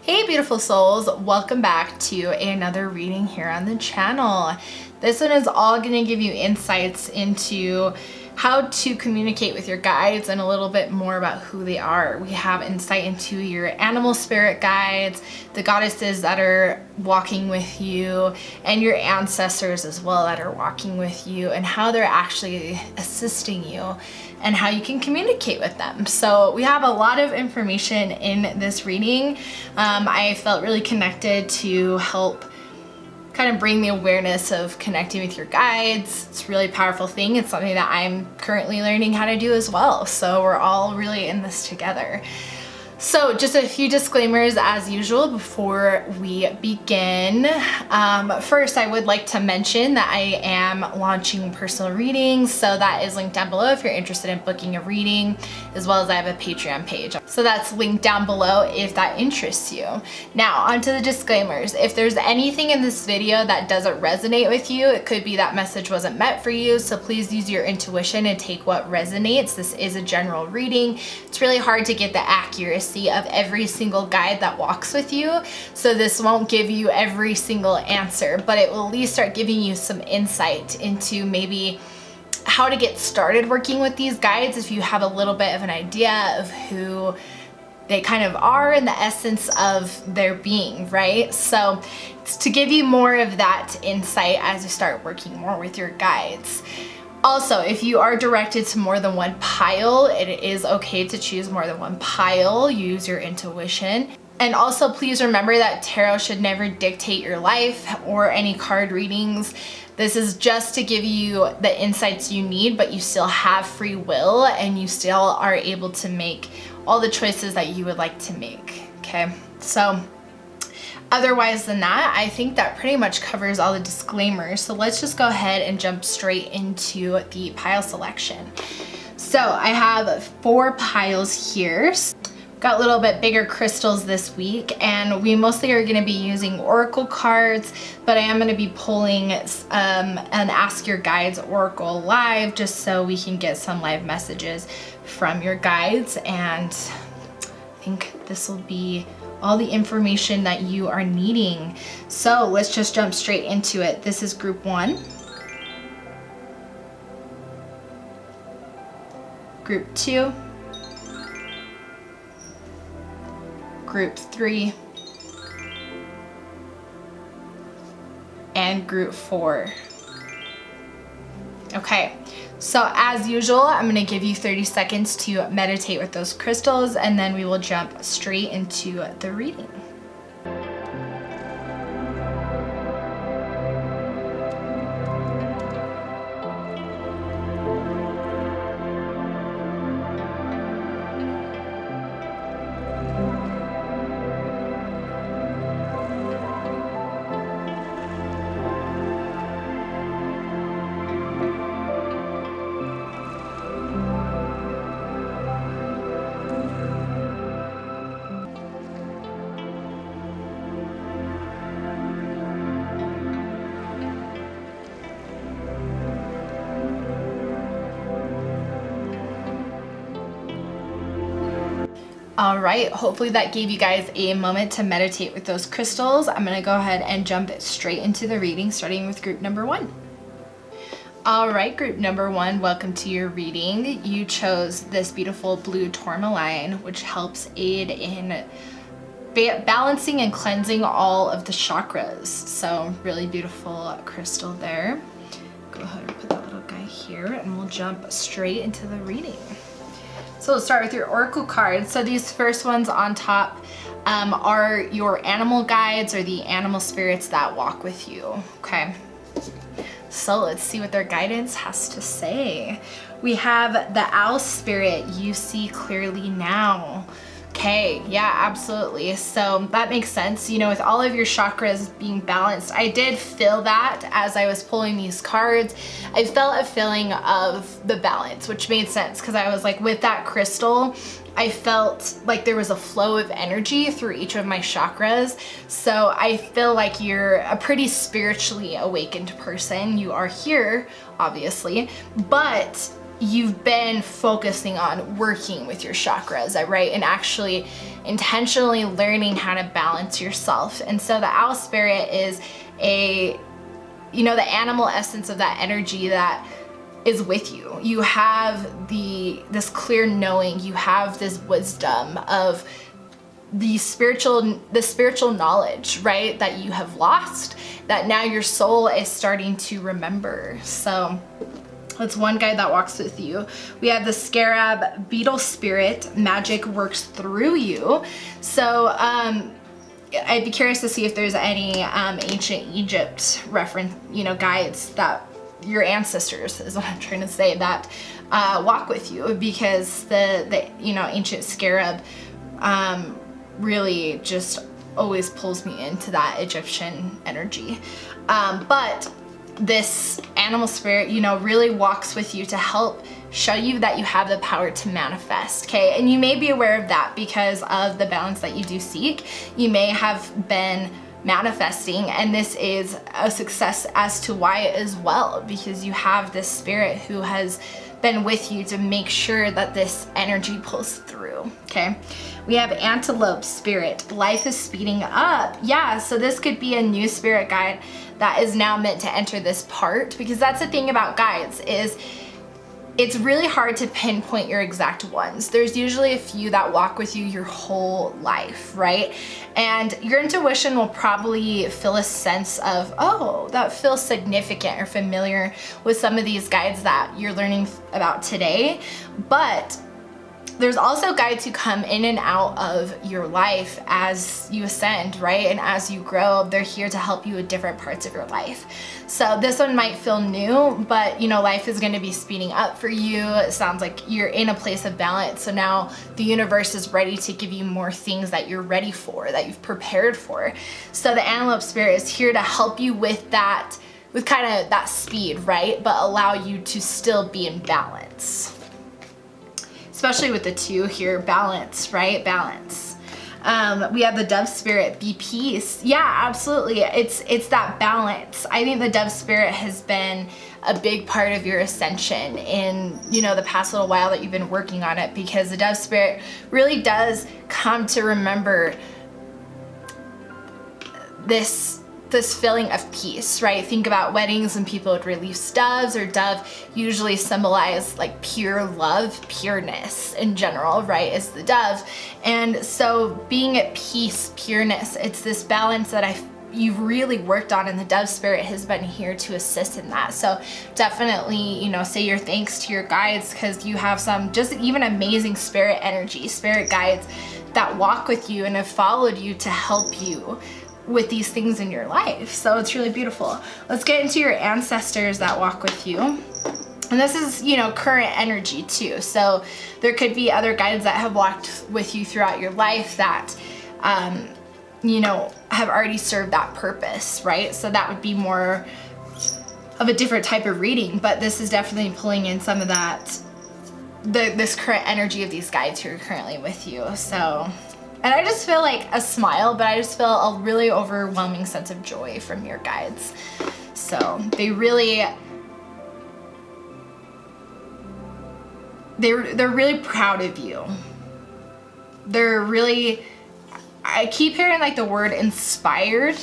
Hey beautiful souls, welcome back to another reading here on the channel. This one is all going to give you insights into how to communicate with your guides and a little bit more about who they are. We have insight into your animal spirit guides, the goddesses that are walking with you, and your ancestors as well that are walking with you, and how they're actually assisting you and how you can communicate with them. So we have a lot of information in this reading. I felt really connected to help kind of bring the awareness of connecting with your guides. It's a really powerful thing. It's something that I'm currently learning how to do as well. So we're all really in this together. So just a few disclaimers as usual before we begin. First, I would like to mention that I am launching personal readings. So that is linked down below if you're interested in booking a reading, as well as I have a Patreon page. So that's linked down below if that interests you. Now onto the disclaimers. If there's anything in this video that doesn't resonate with you, it could be that message wasn't meant for you. So please use your intuition and take what resonates. This is a general reading. It's really hard to get the accuracy of every single guide that walks with you. So this won't give you every single answer, but it will at least start giving you some insight into maybe how to get started working with these guides if you have a little bit of an idea of who they kind of are and the essence of their being, right? So it's to give you more of that insight as you start working more with your guides. Also, if you are directed to more than one pile, it is okay to choose more than one pile. Use your intuition. And also please remember that tarot should never dictate your life or any card readings. This is just to give you the insights you need, but you still have free will and you still are able to make all the choices that you would like to make, okay? So otherwise than that, I think that pretty much covers all the disclaimers. So let's just go ahead and jump straight into the pile selection. So I have 4 piles here. Got a little bit bigger crystals this week, and we mostly are going to be using oracle cards, but I am going to be pulling an Ask Your Guides Oracle live just so we can get some live messages from your guides, and I think this will be all the information that you are needing. So let's just jump straight into it. This is group 1, group 2, group 3, and group 4. Okay, so as usual, I'm going to give you 30 seconds to meditate with those crystals, and then we will jump straight into the reading. All right, hopefully that gave you guys a moment to meditate with those crystals. I'm gonna go ahead and jump straight into the reading, starting with group number 1. All right, group number 1, welcome to your reading. You chose this beautiful blue tourmaline, which helps aid in balancing and cleansing all of the chakras. So really beautiful crystal there. Go ahead and put that little guy here, and we'll jump straight into the reading. So let's start with your oracle cards. So these first ones on top are your animal guides or the animal spirits that walk with you, okay? So let's see what their guidance has to say. We have the owl spirit, you see clearly now. Okay, yeah, absolutely. So that makes sense. You know, with all of your chakras being balanced, I did feel that as I was pulling these cards. I felt a feeling of the balance, which made sense because I was like, with that crystal, I felt like there was a flow of energy through each of my chakras. So I feel like you're a pretty spiritually awakened person. You are here, obviously, but you've been focusing on working with your chakras, right? And actually intentionally learning how to balance yourself. And so the owl spirit is the animal essence of that energy that is with you. You have this clear knowing, you have this wisdom of the spiritual knowledge, right? That you have lost, that now your soul is starting to remember. So that's one guide that walks with you. We have the scarab beetle spirit. Magic works through you. So I'd be curious to see if there's any ancient Egypt reference, guides that your ancestors is what I'm trying to say, that walk with you, because the ancient scarab really just always pulls me into that Egyptian energy. But this animal spirit, really walks with you to help show you that you have the power to manifest, okay? And you may be aware of that because of the balance that you do seek. You may have been manifesting, and this is a success as to why as well, because you have this spirit who has been with you to make sure that this energy pulls through, okay? We have antelope spirit. Life is speeding up. Yeah, so this could be a new spirit guide that is now meant to enter this part, because that's the thing about guides is it's really hard to pinpoint your exact ones. There's usually a few that walk with you your whole life, right? And your intuition will probably feel a sense of, oh, that feels significant or familiar with some of these guides that you're learning about today. But there's also guides who come in and out of your life as you ascend, right? And as you grow, they're here to help you with different parts of your life. So this one might feel new, but life is going to be speeding up for you. It sounds like you're in a place of balance. So now the universe is ready to give you more things that you're ready for, that you've prepared for. So the antelope spirit is here to help you with that, with kind of that speed, right? But allow you to still be in balance. Especially with the two here, balance, right? Balance. We have the dove spirit, be peace. Yeah, absolutely. It's that balance. I think the dove spirit has been a big part of your ascension in, the past little while that you've been working on it, because the dove spirit really does come to remember this feeling of peace, right? Think about weddings and people would release doves, or dove usually symbolize like pure love, pureness in general, right? Is the dove. And so being at peace, pureness, it's this balance that you've really worked on, and the dove spirit has been here to assist in that. So definitely, say your thanks to your guides, because you have some just even amazing spirit energy, spirit guides that walk with you and have followed you to help you with these things in your life. So it's really beautiful. Let's get into your ancestors that walk with you. And this is, current energy too. So there could be other guides that have walked with you throughout your life that, have already served that purpose, right? So that would be more of a different type of reading, but this is definitely pulling in some of that, this current energy of these guides who are currently with you. So, and I just feel like a smile, but I just feel a really overwhelming sense of joy from your guides. So they're really proud of you. They're really, I keep hearing like the word inspired,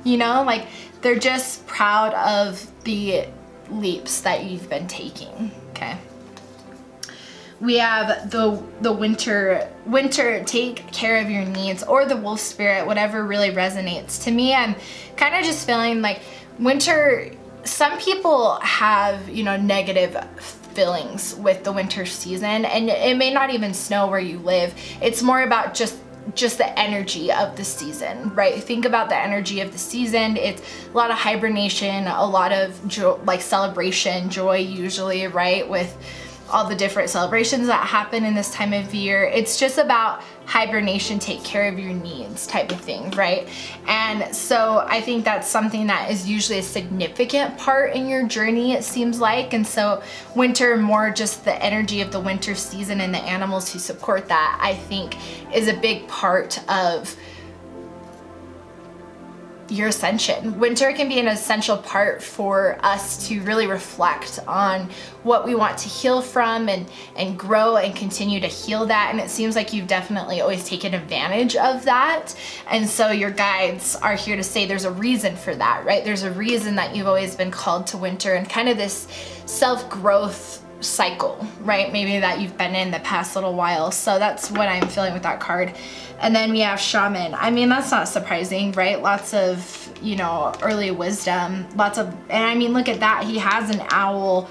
like they're just proud of the leaps that you've been taking, okay? We have the winter, take care of your needs, or the wolf spirit, whatever really resonates. To me, I'm kind of just feeling like winter, some people have, negative feelings with the winter season, and it may not even snow where you live. It's more about just the energy of the season, right? Think about the energy of the season. It's a lot of hibernation, a lot of joy, like celebration, joy usually, right? With all the different celebrations that happen in this time of year. It's just about hibernation, take care of your needs type of thing, right? And so I think that's something that is usually a significant part in your journey, it seems like. And so winter, more just the energy of the winter season and the animals who support that, I think is a big part of your ascension. Winter can be an essential part for us to really reflect on what we want to heal from and grow and continue to heal that. And it seems like you've definitely always taken advantage of that. And so your guides are here to say there's a reason for that, right? There's a reason that you've always been called to winter and kind of this self-growth cycle, right? Maybe that you've been in the past little while. So that's what I'm feeling with that card. And then we have shaman. I mean, that's not surprising, right? Lots of, you know, early wisdom, and I mean, look at that. He has an owl.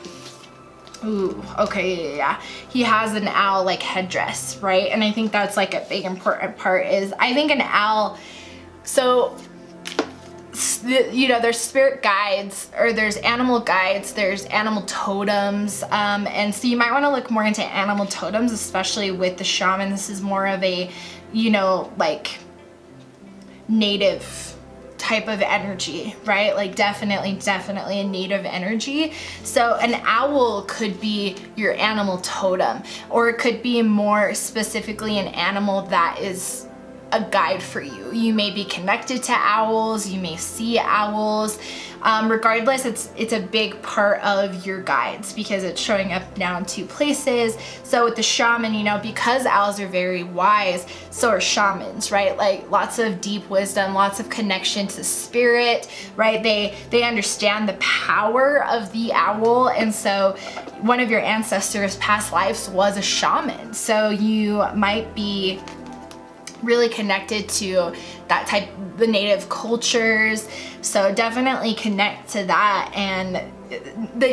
Ooh, okay, yeah. He has an owl like headdress, right? And I think that's like a big important part is I think an owl, so you know, there's spirit guides or there's animal guides, there's animal totems, and so you might want to look more into animal totems, especially with the shaman. This is more of a, you know, like native type of energy, right? Like definitely a native energy. So an owl could be your animal totem, or it could be more specifically an animal that is a guide for you. You may be connected to owls, you may see owls. Regardless, it's a big part of your guides because it's showing up now in 2 places. So with the shaman, you know, because owls are very wise, so are shamans, right? Like lots of deep wisdom, lots of connection to spirit, right? They understand the power of the owl. And so one of your ancestors' past lives was a shaman. So you might be really connected to that type, the native cultures. So definitely connect to that. And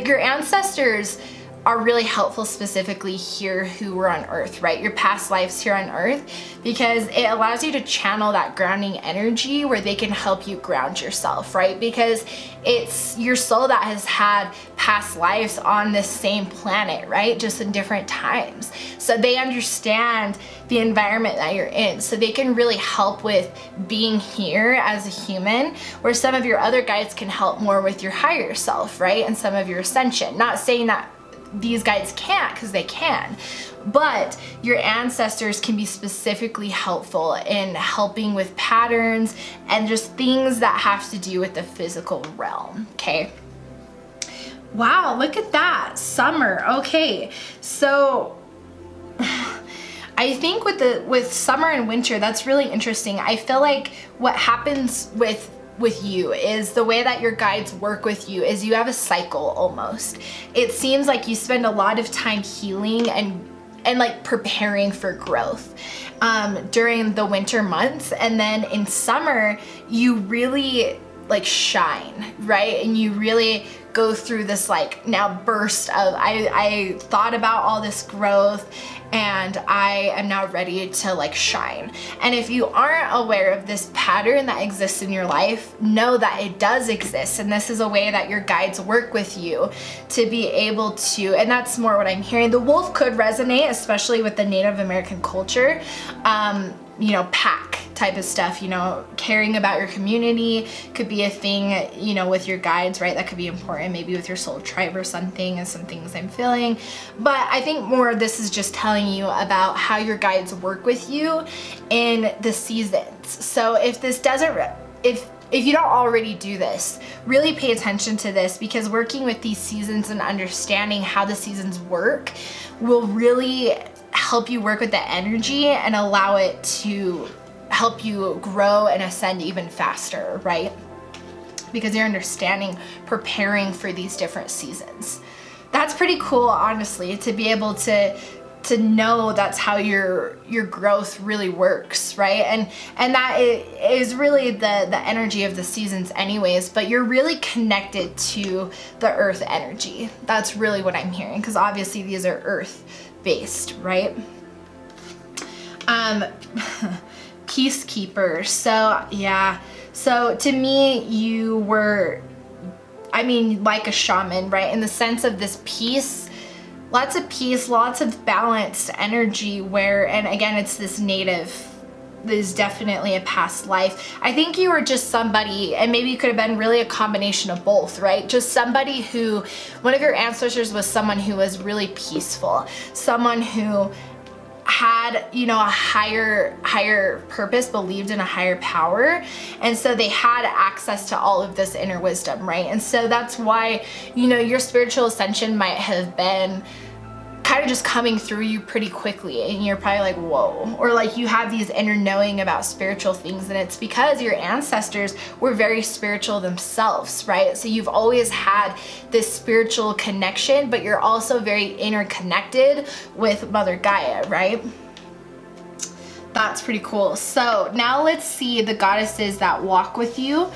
your ancestors are really helpful specifically here who were on earth, right? Your past lives here on earth, because it allows you to channel that grounding energy where they can help you ground yourself, right? Because it's your soul that has had past lives on this same planet, right? Just in different times. So they understand the environment that you're in. So they can really help with being here as a human, where some of your other guides can help more with your higher self, right? And some of your ascension. Not saying that these guides can't, because they can, but your ancestors can be specifically helpful in helping with patterns and just things that have to do with the physical realm. Okay. Wow, look at that. Summer. Okay. So I think with summer and winter, that's really interesting. I feel like what happens with you is the way that your guides work with you is you have a cycle almost. It seems like you spend a lot of time healing and like preparing for growth during the winter months, and then in summer you really like shine, right? And you really go through this like now burst of I thought about all this growth and I am now ready to like shine. And if you aren't aware of this pattern that exists in your life, know that it does exist, and this is a way that your guides work with you to be able to, and that's more what I'm hearing. The wolf could resonate, especially with the Native American culture, you know, pack type of stuff, you know, caring about your community could be a thing, you know, with your guides, right? That could be important, maybe with your soul tribe or something, and some things I'm feeling. But I think more this is just telling you about how your guides work with you in the seasons. So if this doesn't, if you don't already do this, really pay attention to this, because working with these seasons and understanding how the seasons work will really help you work with the energy and allow it to help you grow and ascend even faster, right? Because you're understanding, preparing for these different seasons. That's pretty cool, honestly, to be able to know that's how your growth really works, right? And that is really the energy of the seasons anyways, but you're really connected to the earth energy. That's really what I'm hearing, because obviously these are earth based, right? Peacekeeper. So yeah, so to me you were, I mean, like a shaman, right? In the sense of this peace, lots of balanced energy where, and again, it's this native, there's definitely a past life. I think you were just somebody, and maybe you could have been really a combination of both, right? Just somebody who, one of your ancestors was someone who was really peaceful, someone who had, you know, a higher purpose, believed in a higher power. And so they had access to all of this inner wisdom, right? And so that's why, you know, your spiritual ascension might have been kind of just coming through you pretty quickly, and you're probably like, whoa, or like you have these inner knowing about spiritual things, and it's because your ancestors were very spiritual themselves, right? So you've always had this spiritual connection, but you're also very interconnected with Mother Gaia, right? That's pretty cool. So now let's see the goddesses that walk with you.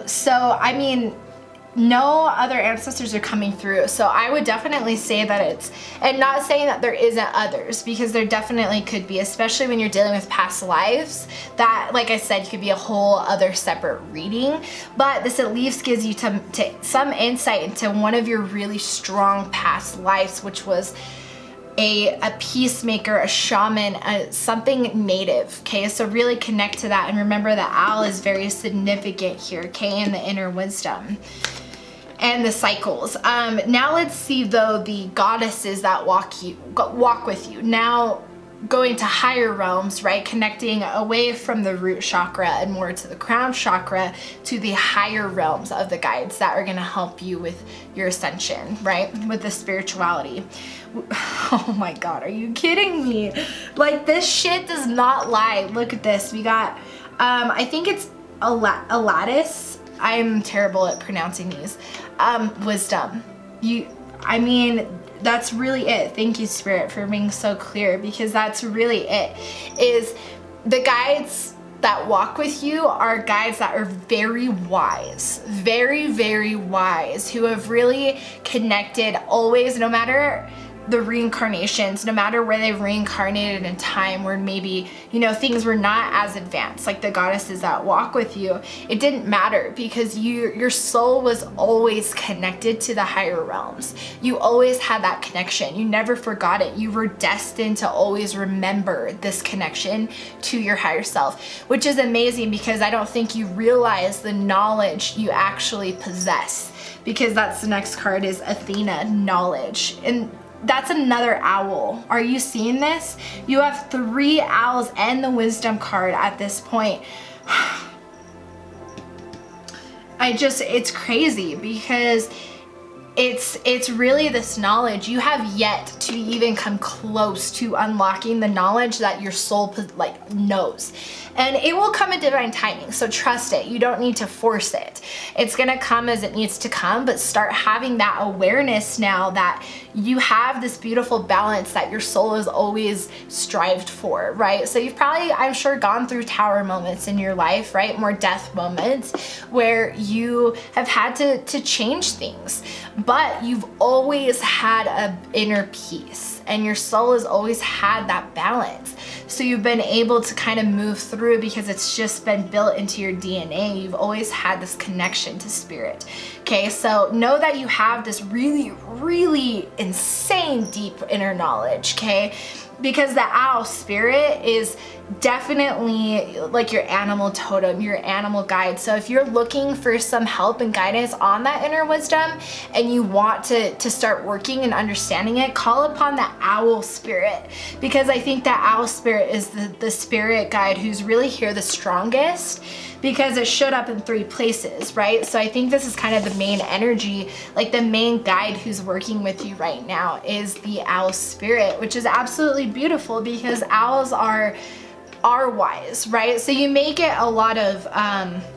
So I mean, no other ancestors are coming through. So I would definitely say that it's, and not saying that there isn't others, because there definitely could be, especially when you're dealing with past lives, that, like I said, could be a whole other separate reading. But this at least gives you some insight into one of your really strong past lives, which was a peacemaker, a shaman, something native, okay? So really connect to that, and remember that owl is very significant here, okay, in the inner wisdom and the cycles. Now let's see though the goddesses that walk with you. Now going to higher realms, right? Connecting away from the root chakra and more to the crown chakra, to the higher realms of the guides that are going to help you with your ascension, right? With the spirituality. Oh my God, are you kidding me? Like, this shit does not lie. Look at this. We got, I think it's Aladdis. I'm terrible at pronouncing these. Wisdom. I mean, that's really it. Thank you, Spirit, for being so clear, because that's really it. Is the guides that walk with you are guides that are very wise, very, very wise, who have really connected always, no matter the reincarnations, no matter where they've reincarnated in time where maybe, you know, things were not as advanced, like the goddesses that walk with you, it didn't matter, because your soul was always connected to the higher realms. You always had that connection. You never forgot it. You were destined to always remember this connection to your higher self, which is amazing, because I don't think you realize the knowledge you actually possess, because that's the next card, is Athena, knowledge. And that's another owl. Are you seeing this? You have 3 owls and the wisdom card at this point. It's crazy, because it's really this knowledge. You have yet to even come close to unlocking the knowledge that your soul like knows. And it will come in divine timing, so trust it. You don't need to force it. It's gonna come as it needs to come, but start having that awareness now that you have this beautiful balance that your soul has always strived for, right? So you've probably, I'm sure, gone through tower moments in your life, right? More death moments where you have had to change things, but you've always had an inner peace, and your soul has always had that balance. So you've been able to kind of move through, because it's just been built into your DNA. You've always had this connection to spirit. Okay, so know that you have this really, really insane deep inner knowledge, okay? Because the owl spirit is definitely like your animal totem, your animal guide. So if you're looking for some help and guidance on that inner wisdom, and you want to start working and understanding it, call upon the owl spirit, because I think that owl spirit is the spirit guide who's really here the strongest, because it showed up in 3 places, right? So I think this is kind of the main energy, like the main guide who's working with you right now is the owl spirit, which is absolutely beautiful, because owls are wise, right? So you may get a lot of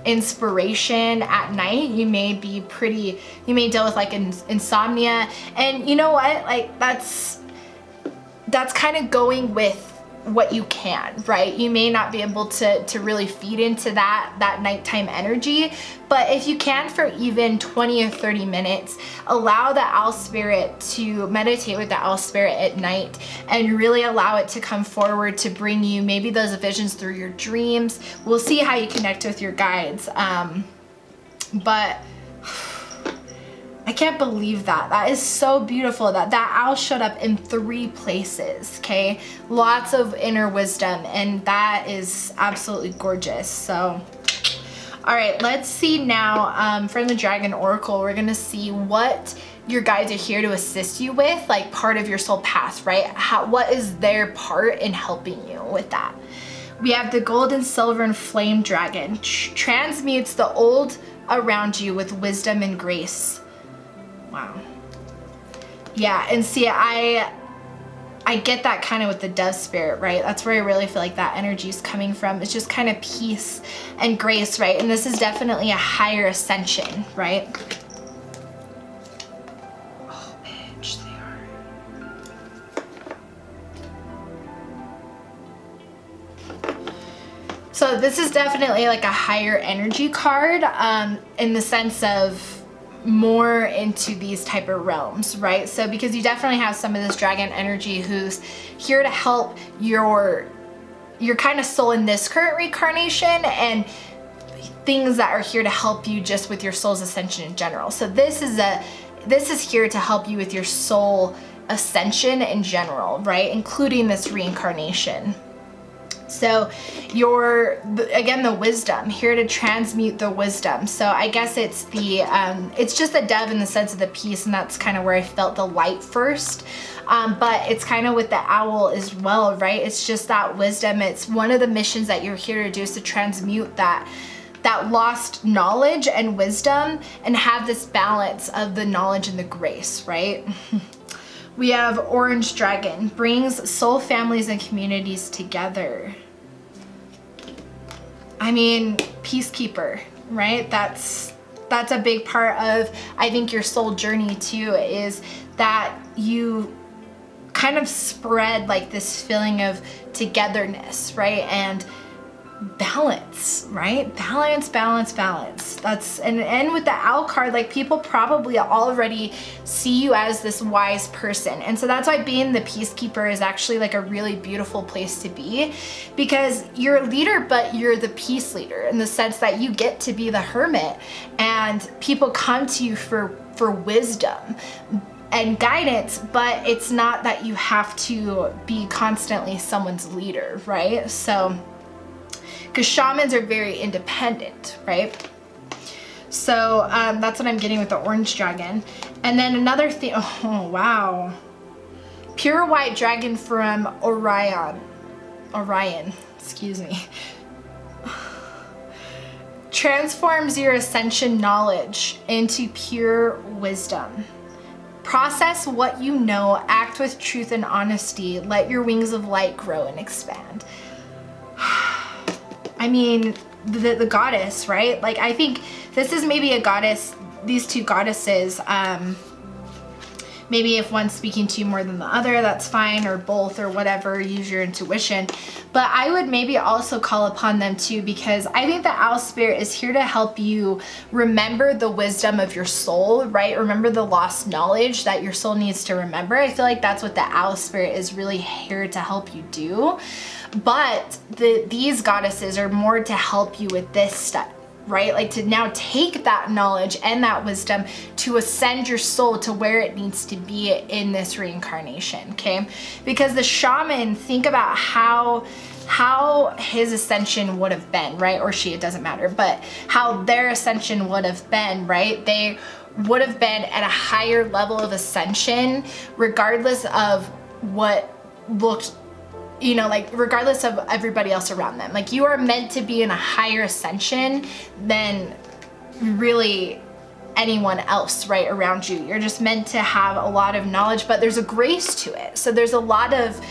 inspiration at night. You may deal with like insomnia, and you know what? Like that's kind of going with what you can, right? You may not be able to really feed into that nighttime energy, but if you can, for even 20 or 30 minutes, allow the owl spirit to meditate with the owl spirit at night, and really allow it to come forward to bring you maybe those visions through your dreams. We'll see how you connect with your guides, but I can't believe that. That is so beautiful that owl showed up in 3 places, okay? Lots of inner wisdom, and that is absolutely gorgeous. So, all right, let's see now from the Dragon Oracle, we're gonna see what your guides are here to assist you with, like part of your soul path, right? What is their part in helping you with that? We have the gold and silver and flame dragon. Transmutes the old around you with wisdom and grace. Wow. Yeah, and see, I get that kind of with the dove spirit, right? That's where I really feel like that energy is coming from. It's just kind of peace and grace, right? And this is definitely a higher ascension, right? Oh, bitch, they are. So this is definitely like a higher energy card, in the sense of more into these type of realms, right? So because you definitely have some of this dragon energy who's here to help your kind of soul in this current reincarnation, and things that are here to help you just with your soul's ascension in general. So this is here to help you with your soul ascension in general, right? Including this reincarnation. So again, the wisdom, here to transmute the wisdom. So I guess it's it's just a dove in the sense of the peace, and that's kind of where I felt the light first. But it's kind of with the owl as well, right? It's just that wisdom. It's one of the missions that you're here to do, is to transmute that lost knowledge and wisdom, and have this balance of the knowledge and the grace, right? We have Orange Dragon, brings soul families and communities together. I mean, peacekeeper, right? That's a big part of, I think, your soul journey too, is that you kind of spread like this feeling of togetherness, right? And balance, right? Balance. That's, and with the owl card, like people probably already see you as this wise person. And so that's why being the peacekeeper is actually like a really beautiful place to be, because you're a leader, but you're the peace leader in the sense that you get to be the hermit, and people come to you for wisdom and guidance, but it's not that you have to be constantly someone's leader, right? So because shamans are very independent, right? So that's what I'm getting with the orange dragon. And then another thing, oh wow. Pure white dragon from Orion, excuse me. Transforms your ascension knowledge into pure wisdom. Process what you know, act with truth and honesty, let your wings of light grow and expand. I mean, the goddess, right? Like, I think this is maybe a goddess, these two goddesses, maybe if one's speaking to you more than the other, that's fine, or both, or whatever, use your intuition. But I would maybe also call upon them too, because I think the owl spirit is here to help you remember the wisdom of your soul, right? Remember the lost knowledge that your soul needs to remember. I feel like that's what the owl spirit is really here to help you do. But these goddesses are more to help you with this stuff, right? Like to now take that knowledge and that wisdom to ascend your soul to where it needs to be in this reincarnation, okay? Because the shaman, think about how his ascension would have been, right? Or she, it doesn't matter, but how their ascension would have been, right? They would have been at a higher level of ascension, regardless of what looked, you know, like regardless of everybody else around them. Like you are meant to be in a higher ascension than really anyone else right around you. You're just meant to have a lot of knowledge, but there's a grace to it. So there's a lot of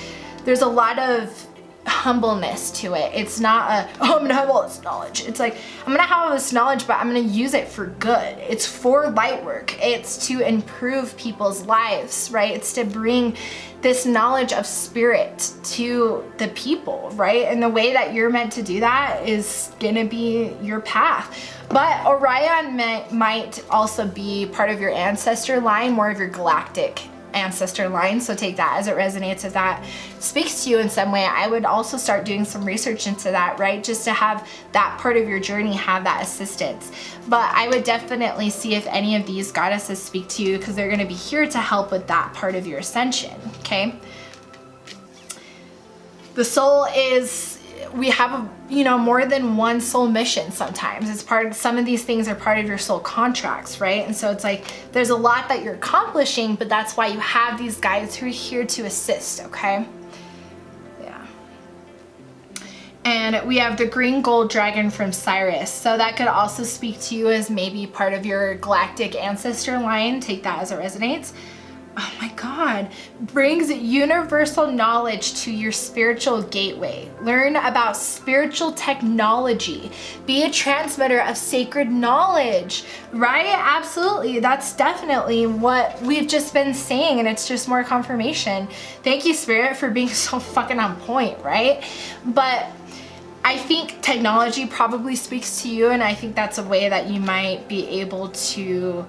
humbleness to it. It's not a, oh, I'm gonna have all this knowledge. It's like, I'm gonna have all this knowledge, but I'm gonna use it for good. It's for light work. It's to improve people's lives, right? It's to bring this knowledge of spirit to the people, right? And the way that you're meant to do that is gonna be your path. But Orion might also be part of your ancestor line, more of your galactic ancestor line. So take that as it resonates. If that speaks to you in some way, I would also start doing some research into that, right? Just to have that part of your journey have that assistance. But I would definitely see if any of these goddesses speak to you, because they're going to be here to help with that part of your ascension, okay? The soul is we have, you know, more than one soul mission sometimes. It's part of, some of these things are part of your soul contracts, right? And so it's like, there's a lot that you're accomplishing, but that's why you have these guides who are here to assist, okay? Yeah. And we have the green gold dragon from Cyrus. So that could also speak to you as maybe part of your galactic ancestor line. Take that as it resonates. Oh my God, brings universal knowledge to your spiritual gateway. Learn about spiritual technology. Be a transmitter of sacred knowledge, right? Absolutely. That's definitely what we've just been saying, and it's just more confirmation. Thank you, Spirit, for being so fucking on point, right? But I think technology probably speaks to you, and I think that's a way that you might be able to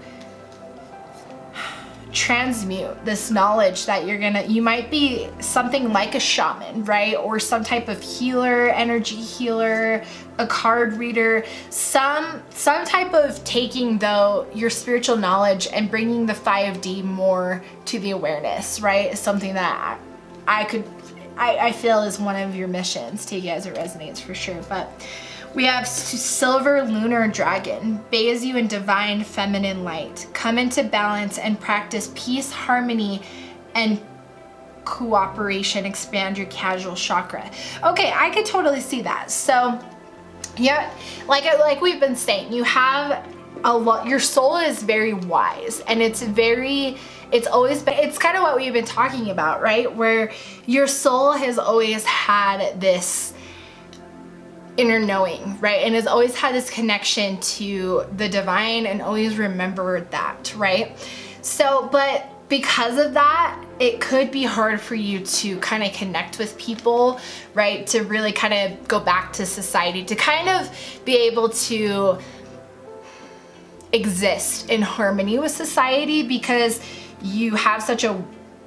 transmute this knowledge that you might be something like a shaman, right? Or some type of healer, energy healer, a card reader, some type of taking though your spiritual knowledge and bringing the 5D more to the awareness, right? Is something that I feel is one of your missions. Take it as it resonates for sure. But we have silver lunar dragon, bathes you in divine feminine light. Come into balance and practice peace, harmony, and cooperation. Expand your casual chakra. Okay, I could totally see that. So yeah, like we've been saying, you have a lot, your soul is very wise, and it's always been, it's kind of what we've been talking about, right? Where your soul has always had this inner knowing, right? And has always had this connection to the divine and always remembered that, right? So, but because of that, it could be hard for you to kind of connect with people, right? To really kind of go back to society, to kind of be able to exist in harmony with society, because you have such a,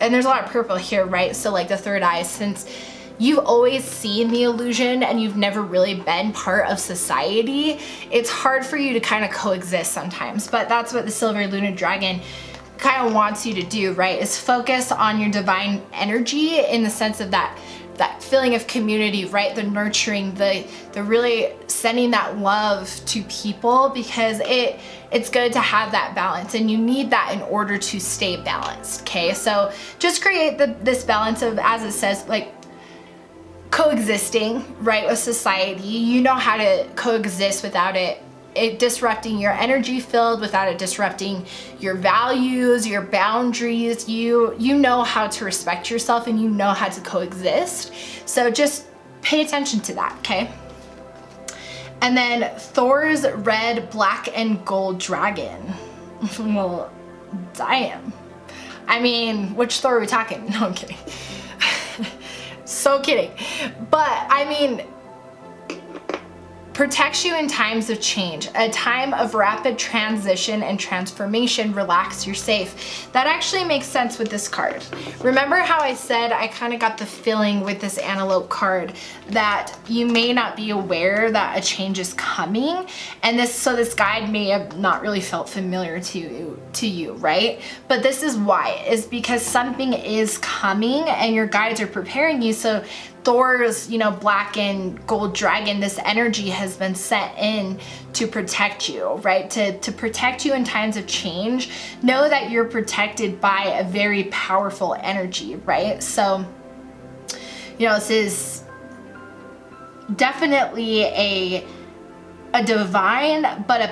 and there's a lot of purple here, right? So like the third eye, since you've always seen the illusion and you've never really been part of society, it's hard for you to kind of coexist sometimes. But that's what the silver lunar dragon kind of wants you to do, right? Is focus on your divine energy in the sense of that feeling of community, right? The nurturing, the really sending that love to people, because it's good to have that balance, and you need that in order to stay balanced, okay? So just create this balance of, as it says, like, coexisting, right, with society. You know how to coexist without it disrupting your energy field, without it disrupting your values, your boundaries. You know how to respect yourself, and you know how to coexist. So just pay attention to that, okay? And then Thor's red, black, and gold dragon. Well, damn. I mean, which Thor are we talking? No, I'm kidding. So kidding. But I mean, protects you in times of change, a time of rapid transition and transformation. Relax, you're safe. That actually makes sense with this card. Remember how I said I kind of got the feeling with this antelope card that you may not be aware that a change is coming, and this guide may have not really felt familiar to you, right? But this is why, is because something is coming and your guides are preparing you. So Thor's, black and gold dragon, this energy has been sent in to protect you, right? To protect you in times of change. Know that you're protected by a very powerful energy, right? So, this is definitely a divine, but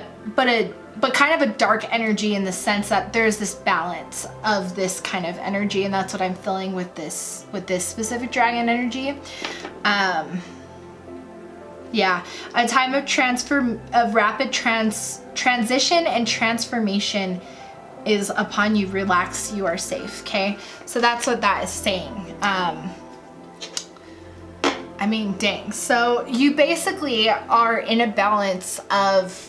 kind of a dark energy, in the sense that there's this balance of this kind of energy, and that's what I'm feeling with this specific dragon energy. Yeah, a time of rapid transition and transformation is upon you. Relax, you are safe, okay? So that's what that is saying. I mean, dang. So you basically are in a balance of,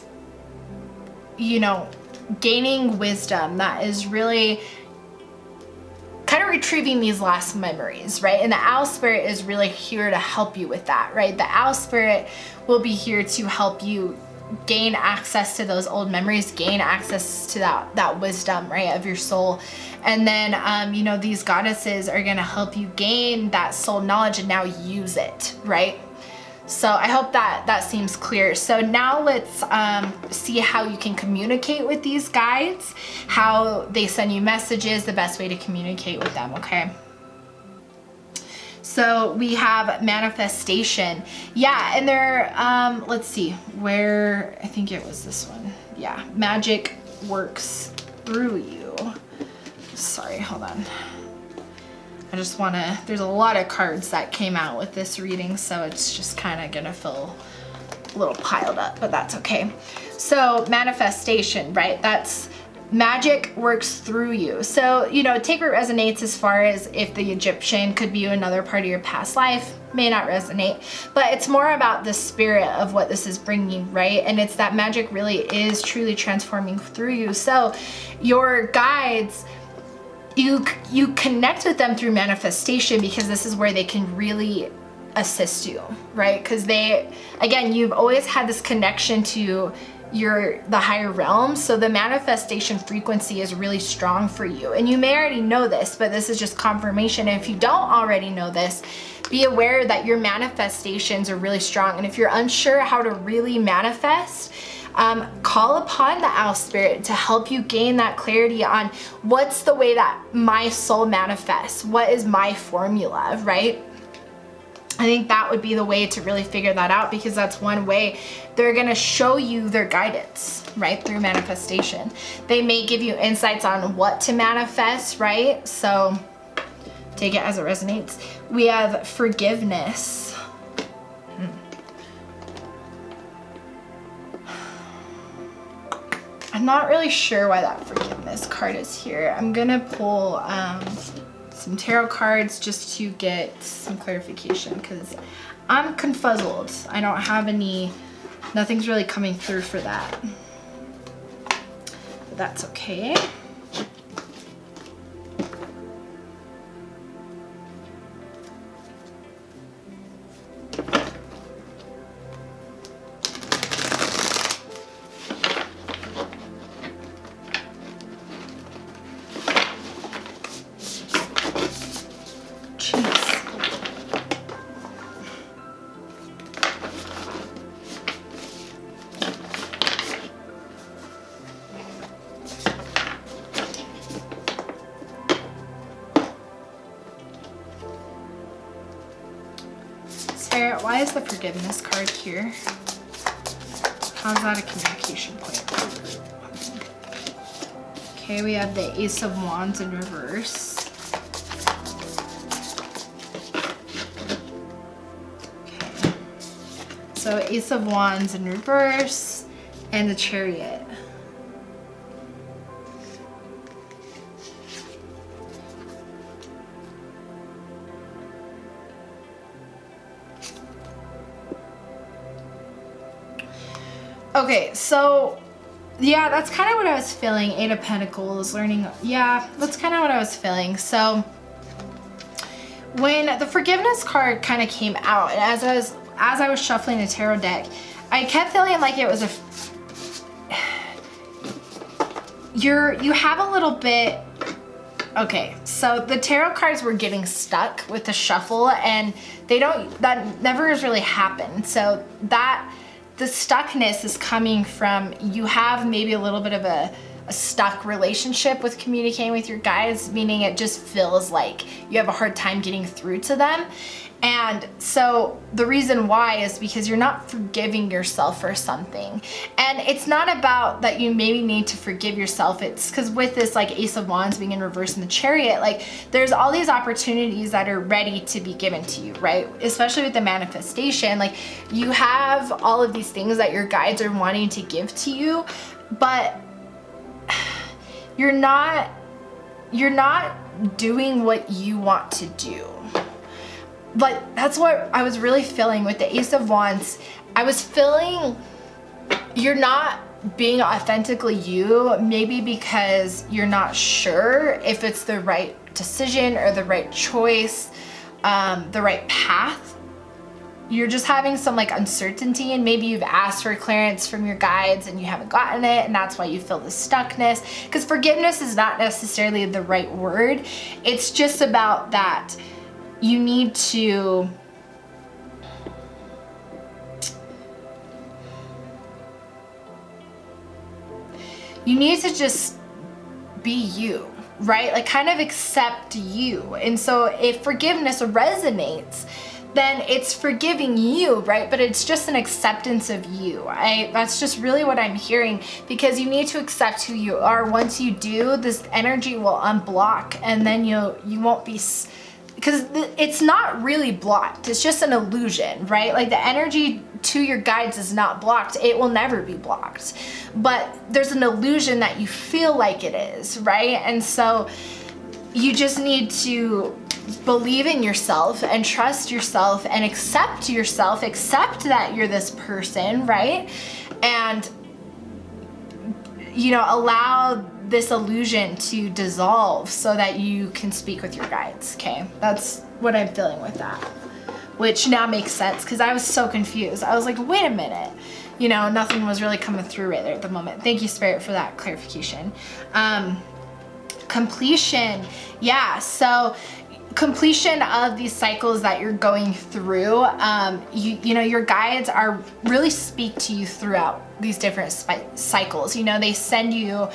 gaining wisdom that is really kind of retrieving these last memories, right? And the owl spirit is really here to help you with that, right? The owl spirit will be here to help you gain access to those old memories, gain access to that wisdom, right, of your soul. And then, these goddesses are going to help you gain that soul knowledge and now use it, right? So I hope that seems clear. So now let's see how you can communicate with these guides, how they send you messages, the best way to communicate with them, okay? So we have manifestation. Yeah, and they're, let's see, where, I think it was this one. Yeah, magic works through you. Sorry, hold on. I just wanna, there's a lot of cards that came out with this reading, so it's just kind of gonna feel a little piled up, but that's okay. So manifestation, right? That's magic works through you. So, you know, take what resonates as far as if the Egyptian could be another part of your past life, may not resonate, but it's more about the spirit of what this is bringing, right? And it's that magic really is truly transforming through you. So your guides, you connect with them through manifestation because this is where they can really assist you, right? Because they, again, you've always had this connection to the higher realms, so the manifestation frequency is really strong for you. And you may already know this, but this is just confirmation. And if you don't already know this, be aware that your manifestations are really strong. And if you're unsure how to really manifest, call upon the owl spirit to help you gain that clarity on what's the way that my soul manifests, what is my formula, right? I think that would be the way to really figure that out, because that's one way they're gonna show you their guidance, right? Through manifestation. They may give you insights on what to manifest, right? So take it as it resonates. We have forgiveness. I'm not really sure why that forgiveness card is here. I'm gonna pull some tarot cards just to get some clarification, because I'm confuzzled. I don't have any, nothing's really coming through for that. But that's okay. Spirit, why is the forgiveness card here? How's that a communication point? Okay, we have the Ace of Wands in reverse. Okay. So Ace of Wands in reverse and the Chariot. Okay, so yeah, that's kind of what I was feeling. Eight of Pentacles, learning. Yeah, that's kind of what I was feeling. So when the forgiveness card kind of came out, and as I was shuffling the tarot deck, I kept feeling like it was you have a little bit. Okay, so the tarot cards were getting stuck with the shuffle, and that never has really happened. So the stuckness is coming from, you have maybe a little bit of a stuck relationship with communicating with your guides, meaning it just feels like you have a hard time getting through to them. And so the reason why is because you're not forgiving yourself for something. And it's not about that you maybe need to forgive yourself. It's because with this like Ace of Wands being in reverse in the Chariot, like there's all these opportunities that are ready to be given to you, right? Especially with the manifestation, like you have all of these things that your guides are wanting to give to you, but you're not doing what you want to do. But that's what I was really feeling with the Ace of Wands. I was feeling you're not being authentically you, maybe because you're not sure if it's the right decision or the right choice, the right path. You're just having some like uncertainty, and maybe you've asked for clearance from your guides and you haven't gotten it, and that's why you feel the stuckness. Because forgiveness is not necessarily the right word. It's just about that you need to you need to just be you, right? Like kind of accept you. And so if forgiveness resonates, then it's forgiving you, right? But it's just an acceptance of you. That's just really what I'm hearing, because you need to accept who you are. Once you do, this energy will unblock, and then you won't be, because it's not really blocked. It's just an illusion, right? Like the energy to your guides is not blocked. It will never be blocked. But there's an illusion that you feel like it is, right? And so you just need to believe in yourself and trust yourself and accept yourself, accept that you're this person, right? And, you know, allow this illusion to dissolve so that you can speak with your guides, okay? That's what I'm feeling with that, which now makes sense, because I was so confused. I was like, wait a minute. You know, nothing was really coming through right there at the moment. Thank you, Spirit, for that clarification. Completion. Yeah, so completion of these cycles that you're going through, you know, your guides are really speak to you throughout these different cycles. You know, they send you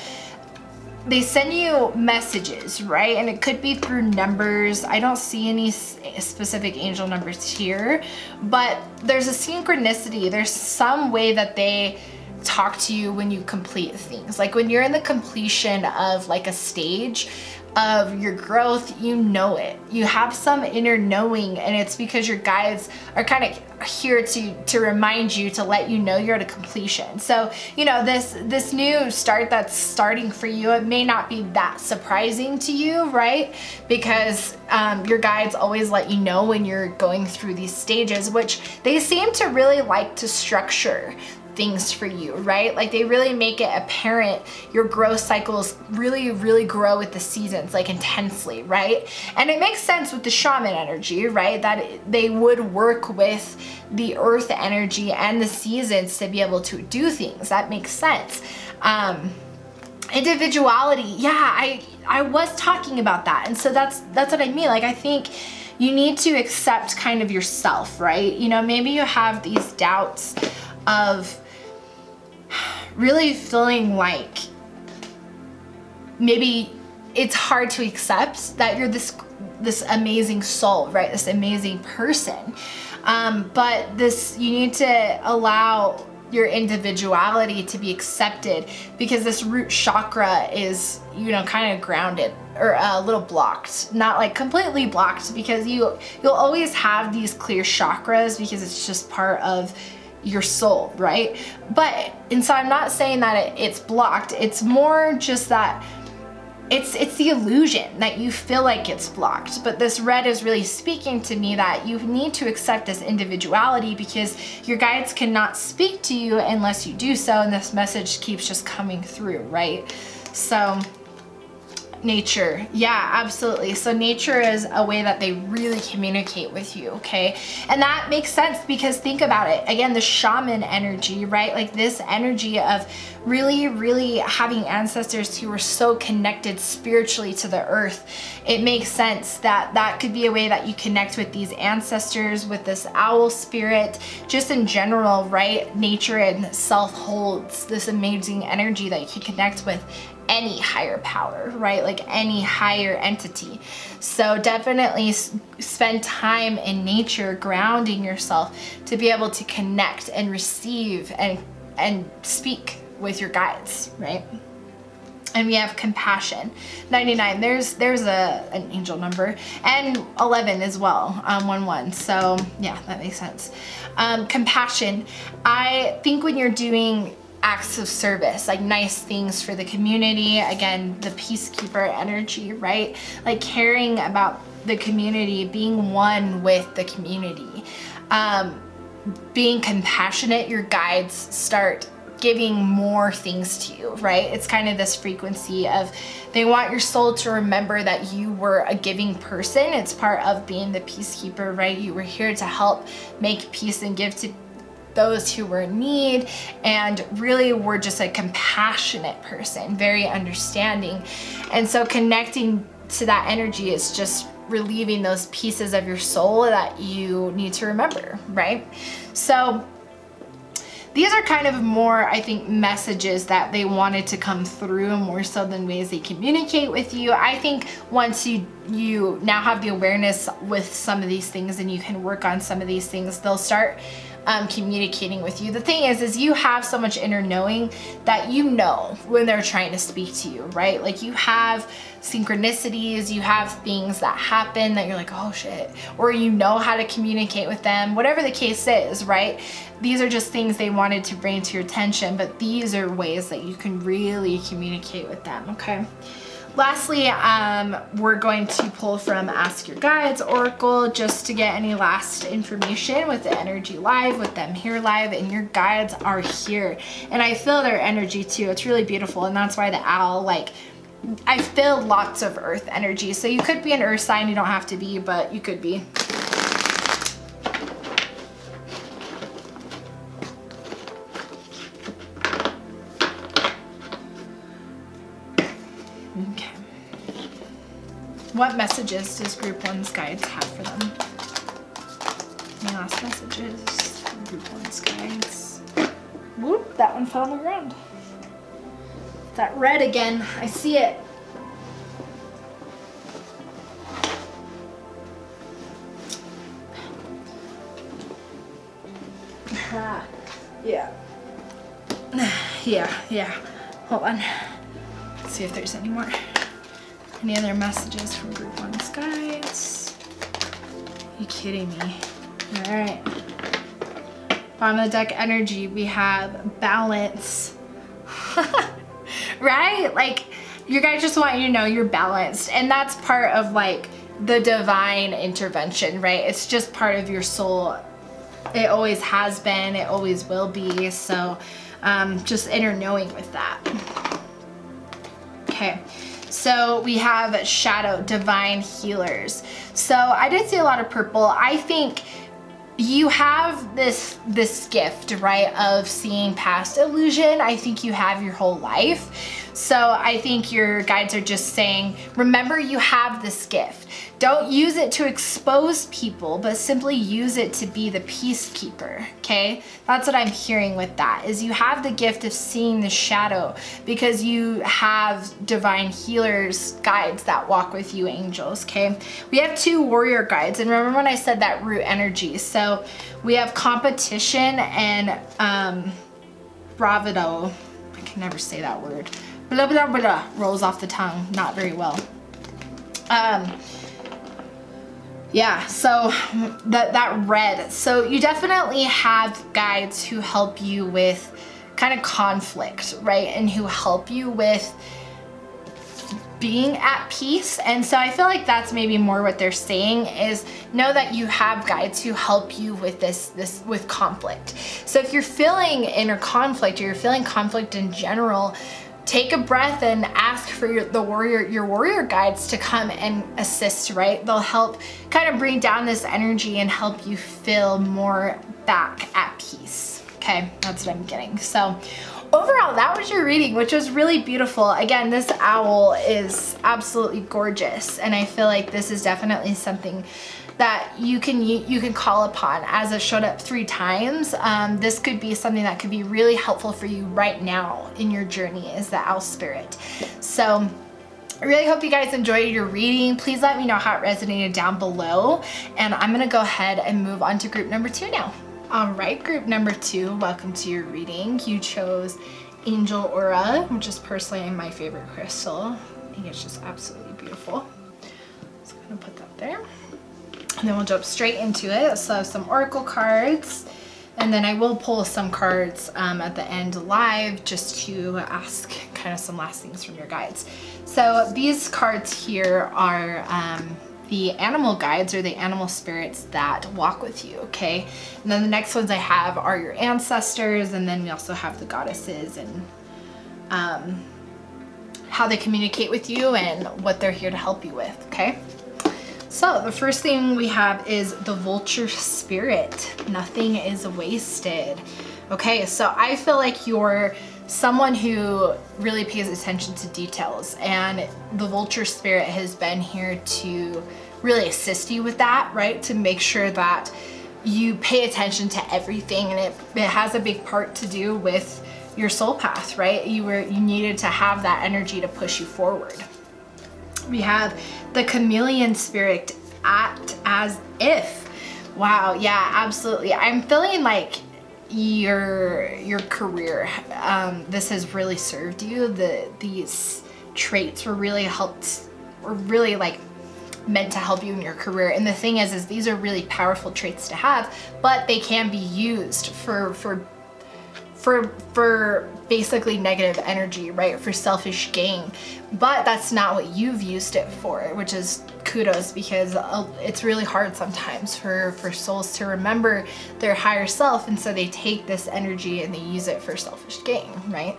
messages, right? And it could be through numbers. I don't see any specific angel numbers here, but there's a synchronicity. There's some way that they talk to you when you complete things. Like when you're in the completion of like a stage of your growth, you know it. You have some inner knowing, and it's because your guides are kind of here to remind you, to let you know you're at a completion. So, you know, this new start that's starting for you, it may not be that surprising to you, right? Because your guides always let you know when you're going through these stages, which they seem to really like to structure things for you, right? Like they really make it apparent. Your growth cycles really grow with the seasons, like intensely, right? And it makes sense with the shaman energy, right? That they would work with the earth energy and the seasons to be able to do things. That makes sense. Individuality, yeah, I was talking about that. And so that's what I mean. Like I think you need to accept kind of yourself, right? You know, maybe you have these doubts of really feeling like maybe it's hard to accept that you're this amazing soul, right? This amazing person. But you need to allow your individuality to be accepted, because this root chakra is, you know, kind of grounded or a little blocked, not like completely blocked, because you'll always have these clear chakras, because it's just part of your soul, right? And so I'm not saying that it's blocked. It's more just that it's the illusion that you feel like it's blocked. But this red is really speaking to me that you need to accept this individuality, because your guides cannot speak to you unless you do so, and this message keeps just coming through, right? So nature, yeah, absolutely. So nature is a way that they really communicate with you, okay? And that makes sense, because think about it again, the shaman energy, right? Like this energy of really having ancestors who were so connected spiritually to the earth. It makes sense that that could be a way that you connect with these ancestors, with this owl spirit, just in general, right? Nature itself holds this amazing energy that you can connect with any higher power, right? Like any higher entity. So definitely spend time in nature, grounding yourself to be able to connect and receive and speak with your guides, right? And we have compassion. 99, there's an angel number, and 11 as well, 11. So yeah, that makes sense. Compassion. I think when you're doing acts of service, like nice things for the community, again, the peacekeeper energy, right? Like caring about the community, being one with the community, being compassionate, your guides start giving more things to you, right? It's kind of this frequency of they want your soul to remember that you were a giving person. It's part of being the peacekeeper, right? You were here to help make peace and give to those who were in need, and really were just a compassionate person, very understanding. And so connecting to that energy is just relieving those pieces of your soul that you need to remember, right? So these are kind of more, I think, messages that they wanted to come through more so than ways they communicate with you. I think once you now have the awareness with some of these things and you can work on some of these things, they'll start communicating with you. The thing is you have so much inner knowing that you know when they're trying to speak to you, right? Like you have synchronicities, you have things that happen that you're like, oh shit, or you know how to communicate with them, whatever the case is, right? These are just things they wanted to bring to your attention, but these are ways that you can really communicate with them, okay? Lastly, we're going to pull from Ask Your Guides Oracle just to get any last information with the energy live, with them here live, and your guides are here. And I feel their energy too. It's really beautiful, and that's why the owl, like, I feel lots of earth energy. So you could be an earth sign, you don't have to be, but you could be. Okay. What messages does Group 1's guides have for them? My last messages, Group 1's guides. Whoop, that one fell on the ground. That red again, I see it. Yeah. Yeah. Hold on. Let's see if there's any more. Any other messages from Group 1's guides? You kidding me? All right. Bottom of the deck energy, we have balance. Right? Like, your guys just want you to know you're balanced. And that's part of like the divine intervention, right? It's just part of your soul. It always has been, it always will be. So just inner knowing with that. Okay. So we have shadow, divine healers. So I did see a lot of purple. I think you have this gift, right, of seeing past illusion. I think you have your whole life. So I think your guides are just saying, remember you have this gift. Don't use it to expose people, but simply use it to be the peacekeeper, okay? That's what I'm hearing with that, is you have the gift of seeing the shadow because you have divine healers, guides that walk with you, angels, okay? We have 2 warrior guides, and remember when I said that root energy. So we have competition and bravado. I can never say that word. Blah, blah, blah, rolls off the tongue, not very well. Yeah, so that red. So you definitely have guides who help you with kind of conflict, right? And who help you with being at peace. And so I feel like that's maybe more what they're saying, is know that you have guides who help you with this with conflict. So if you're feeling inner conflict, or you're feeling conflict in general, take a breath and ask for your warrior guides to come and assist, right? They'll help kind of bring down this energy and help you feel more back at peace. Okay, that's what I'm getting. So overall, that was your reading, which was really beautiful. Again, this owl is absolutely gorgeous, and I feel like this is definitely something that you can call upon. As it showed up 3 times, this could be something that could be really helpful for you right now in your journey, is the owl spirit. So I really hope you guys enjoyed your reading. Please let me know how it resonated down below, and I'm gonna go ahead and move on to group number 2 now. All right, group number 2, welcome to your reading. You chose Angel Aura, which is personally my favorite crystal. I think it's just absolutely beautiful. So I'm gonna put that there. And then we'll jump straight into it. So some oracle cards, and then I will pull some cards at the end live just to ask kind of some last things from your guides. So these cards here are the animal guides, or the animal spirits that walk with you, okay? And then the next ones I have are your ancestors, and then we also have the goddesses and how they communicate with you and what they're here to help you with, okay? So the first thing we have is the vulture spirit. Nothing is wasted. Okay, so I feel like you're someone who really pays attention to details, and the vulture spirit has been here to really assist you with that, right? To make sure that you pay attention to everything, and it has a big part to do with your soul path, right? You needed to have that energy to push you forward. We have the chameleon spirit, act as if. Wow, yeah, absolutely. I'm feeling like your career, this has really served you. These traits were really like meant to help you in your career. And the thing is these are really powerful traits to have, but they can be used for basically negative energy, right? For selfish gain. But that's not what you've used it for, which is kudos, because it's really hard sometimes for souls to remember their higher self, and so they take this energy and they use it for selfish gain, right?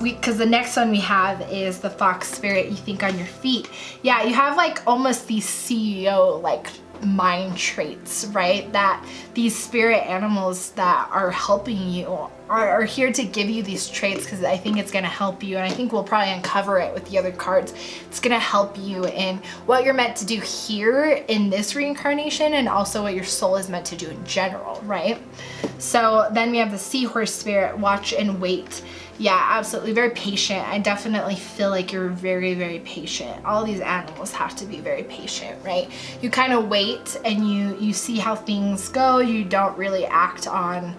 Because the next one we have is the fox spirit, you think on your feet. Yeah, you have like almost these CEO like mind traits, right? That these spirit animals that are helping you are here to give you these traits, because I think it's going to help you, and I think we'll probably uncover it with the other cards. It's going to help you in what you're meant to do here in this reincarnation, and also what your soul is meant to do in general, right? So then we have the seahorse spirit, watch and wait. Yeah, absolutely. Very patient. I definitely feel like you're very, very patient. All these animals have to be very patient, right? You kind of wait and you see how things go. You don't really act on,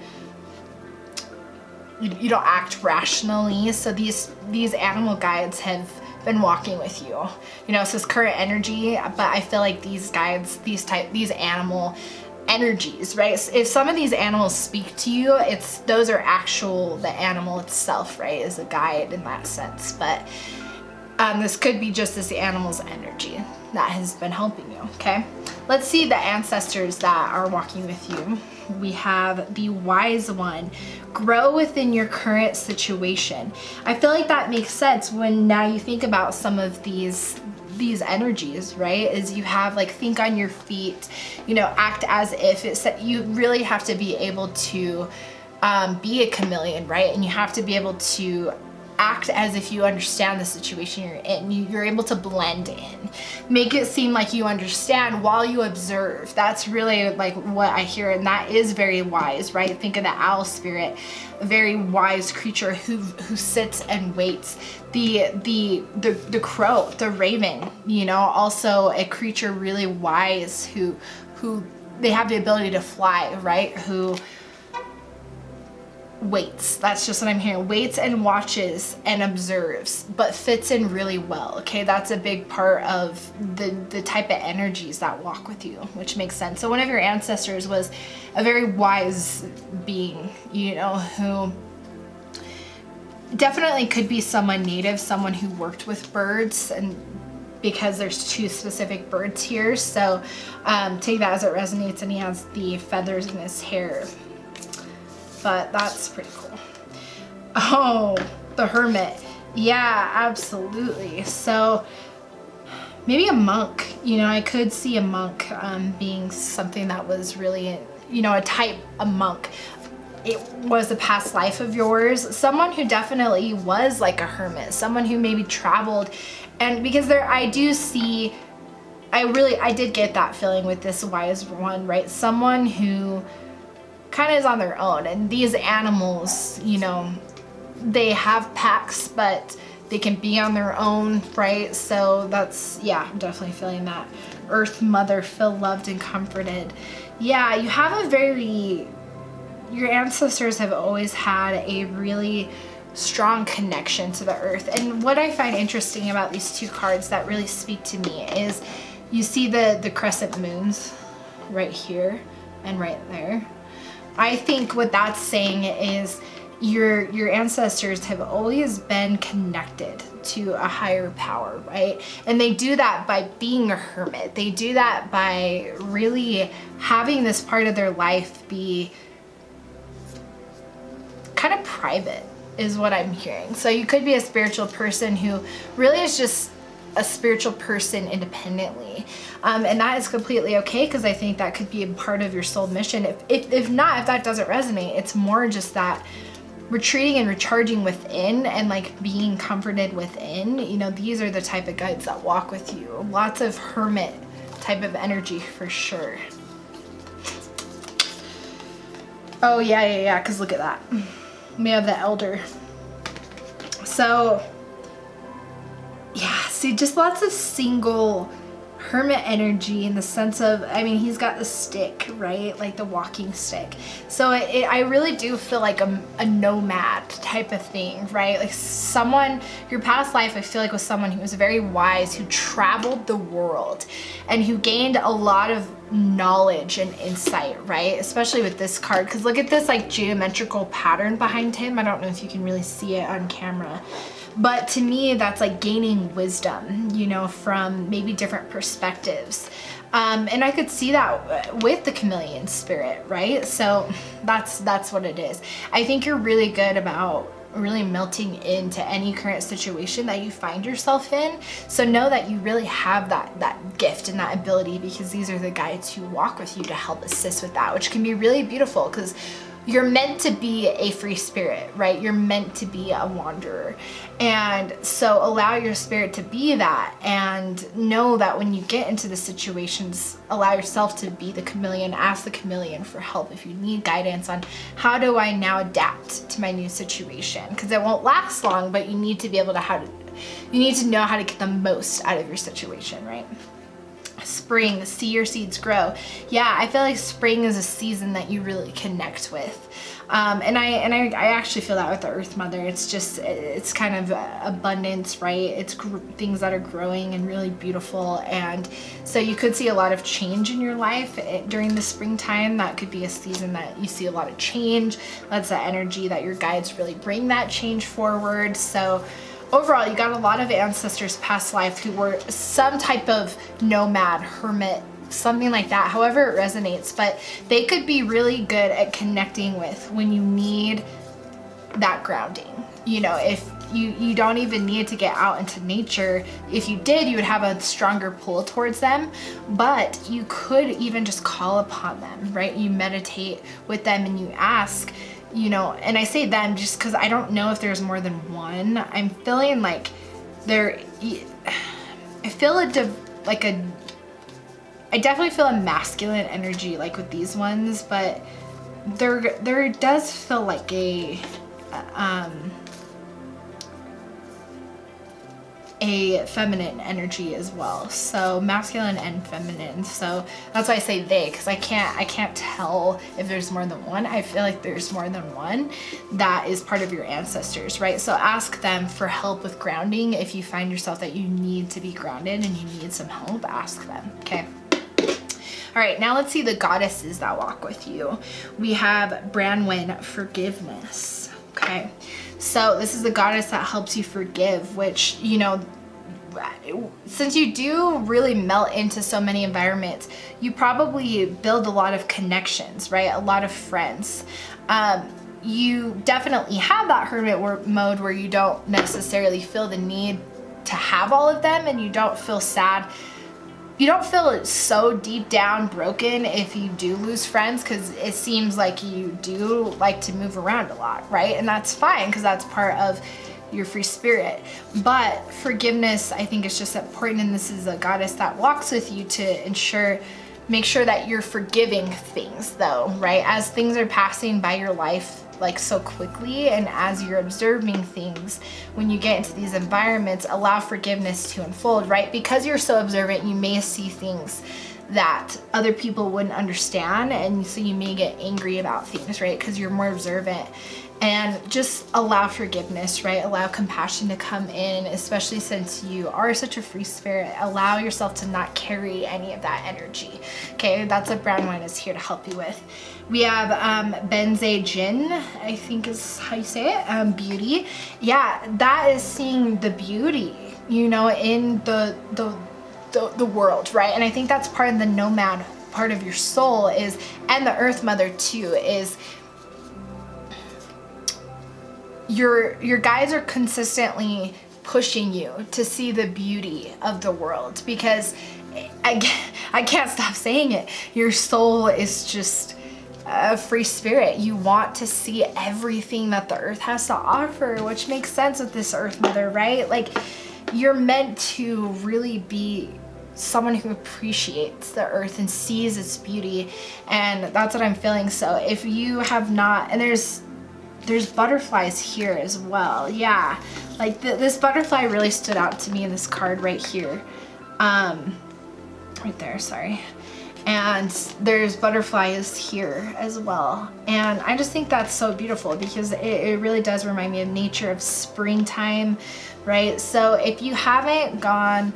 you don't act rationally. So these animal guides have been walking with you. You know, so it's current energy, but I feel like these guides, these animal energies, right? So if some of these animals speak to you, those are the animal itself, right? Is a guide in that sense. But this could be just this animal's energy that has been helping you, okay? Let's see the ancestors that are walking with you. We have the wise one, grow within your current situation. I feel like that makes sense when now you think about some of these energies, right? Is you have like think on your feet, you know, act as if you really have to be able to be a chameleon, right? And you have to be able to act as if you understand the situation you're in. You're able to blend in, make it seem like you understand while you observe. That's really like what I hear, and that is very wise, right? Think of the owl spirit, a very wise creature who sits and waits. The crow, the raven, you know, also a creature really wise who they have the ability to fly, right? Who waits. That's just what I'm hearing. Waits and watches and observes, but fits in really well. Okay, that's a big part of the type of energies that walk with you, which makes sense. So one of your ancestors was a very wise being, you know, who definitely could be someone native, someone who worked with birds, and because there's two specific birds here, so take that as it resonates. And he has the feathers in his hair. But that's pretty cool. Oh, the hermit. Yeah, absolutely. So maybe a monk. You know, I could see a monk being something that was really, you know, a monk. It was a past life of yours. Someone who definitely was like a hermit. Someone who maybe traveled. And because I did get that feeling with this wise one, right? Someone who kind of is on their own, and these animals, you know, they have packs, but they can be on their own, right? So that's, yeah, I'm definitely feeling that. Earth mother, feel loved and comforted. Yeah, you have your ancestors have always had a really strong connection to the earth. And what I find interesting about these two cards that really speak to me is you see the crescent moons right here and right there. I think what that's saying is your ancestors have always been connected to a higher power, right? And they do that by being a hermit. They do that by really having this part of their life be kind of private, is what I'm hearing. So you could be a spiritual person who really is just a spiritual person independently, and that is completely okay, because I think that could be a part of your soul mission. If not, if that doesn't resonate, it's more just that retreating and recharging within and like being comforted within. You know, these are the type of guides that walk with you. Lots of hermit type of energy for sure. Oh, yeah, because look at that. We have the Elder. So, yeah, see, just lots of single hermit energy in the sense of, I mean, he's got the stick, right? Like the walking stick. So I really do feel like a nomad type of thing, right? Like someone, your past life, I feel like was someone who was very wise, who traveled the world and who gained a lot of knowledge and insight, right? Especially with this card, because look at this like geometrical pattern behind him. I don't know if you can really see it on camera. But to me, that's like gaining wisdom, you know, from maybe different perspectives. And I could see that with the chameleon spirit, right? So that's what it is. I think you're really good about really melting into any current situation that you find yourself in. So know that you really have that gift and that ability, because these are the guides who walk with you to help assist with that, which can be really beautiful, because you're meant to be a free spirit, right? You're meant to be a wanderer. And so allow your spirit to be that, and know that when you get into the situations, allow yourself to be the chameleon. Ask the chameleon for help if you need guidance on how do I now adapt to my new situation, because it won't last long, but you need to be able to you need to know how to get the most out of your situation, right? Spring, see your seeds grow. Yeah, I feel like spring is a season that you really connect with. And I actually feel that with the Earth Mother. It's just, it's kind of abundance, right? It's things that are growing and really beautiful. And so you could see a lot of change in your life during the springtime. That could be a season that you see a lot of change. That's the energy that your guides really bring that change forward. So overall, you got a lot of ancestors past life who were some type of nomad, hermit, something like that, however it resonates, but they could be really good at connecting with when you need that grounding. You know, if you don't even need to get out into nature. If you did, you would have a stronger pull towards them, but you could even just call upon them, right? You meditate with them and you ask, you know, and I say them just because I don't know if there's more than one. I'm feeling like I feel I definitely feel a masculine energy like with these ones, but there does feel like a feminine energy as well. So masculine and feminine. So that's why I say they, because I can't tell if there's more than one. I feel like there's more than one that is part of your ancestors, right? So ask them for help with grounding. If you find yourself that you need to be grounded and you need some help, ask them, okay? All right, now let's see the goddesses that walk with you. We have Branwen, forgiveness, okay? So this is the goddess that helps you forgive, which, you know, since you do really melt into so many environments, you probably build a lot of connections, right? A lot of friends. You definitely have that hermit mode where you don't necessarily feel the need to have all of them, and you don't feel sad. You don't feel so deep down broken if you do lose friends, because it seems like you do like to move around a lot, right? And that's fine, because that's part of your free spirit. But forgiveness, I think, is just important, and this is a goddess that walks with you to make sure that you're forgiving things, though, right? As things are passing by your life like so quickly, and as you're observing things, when you get into these environments, allow forgiveness to unfold, right? Because you're so observant, you may see things that other people wouldn't understand, and so you may get angry about things, right? Because you're more observant. And just allow forgiveness, right? Allow compassion to come in, especially since you are such a free spirit. Allow yourself to not carry any of that energy, okay? That's what brown wine is here to help you with. We have Benze Jin, I think is how you say it, beauty. Yeah, that is seeing the beauty, you know, in the world, right? And I think that's part of the nomad part of your soul is, and the Earth Mother too, is your guides are consistently pushing you to see the beauty of the world, because I can't stop saying it. Your soul is just a free spirit. You want to see everything that the earth has to offer, which makes sense with this Earth Mother, right? Like, you're meant to really be someone who appreciates the earth and sees its beauty, and that's what I'm feeling. So if you have not, and there's butterflies here as well. Yeah, like this butterfly really stood out to me in this card right here. Right there, sorry. And there's butterflies here as well. And I just think that's so beautiful because it really does remind me of nature, of springtime, right? So if you haven't gone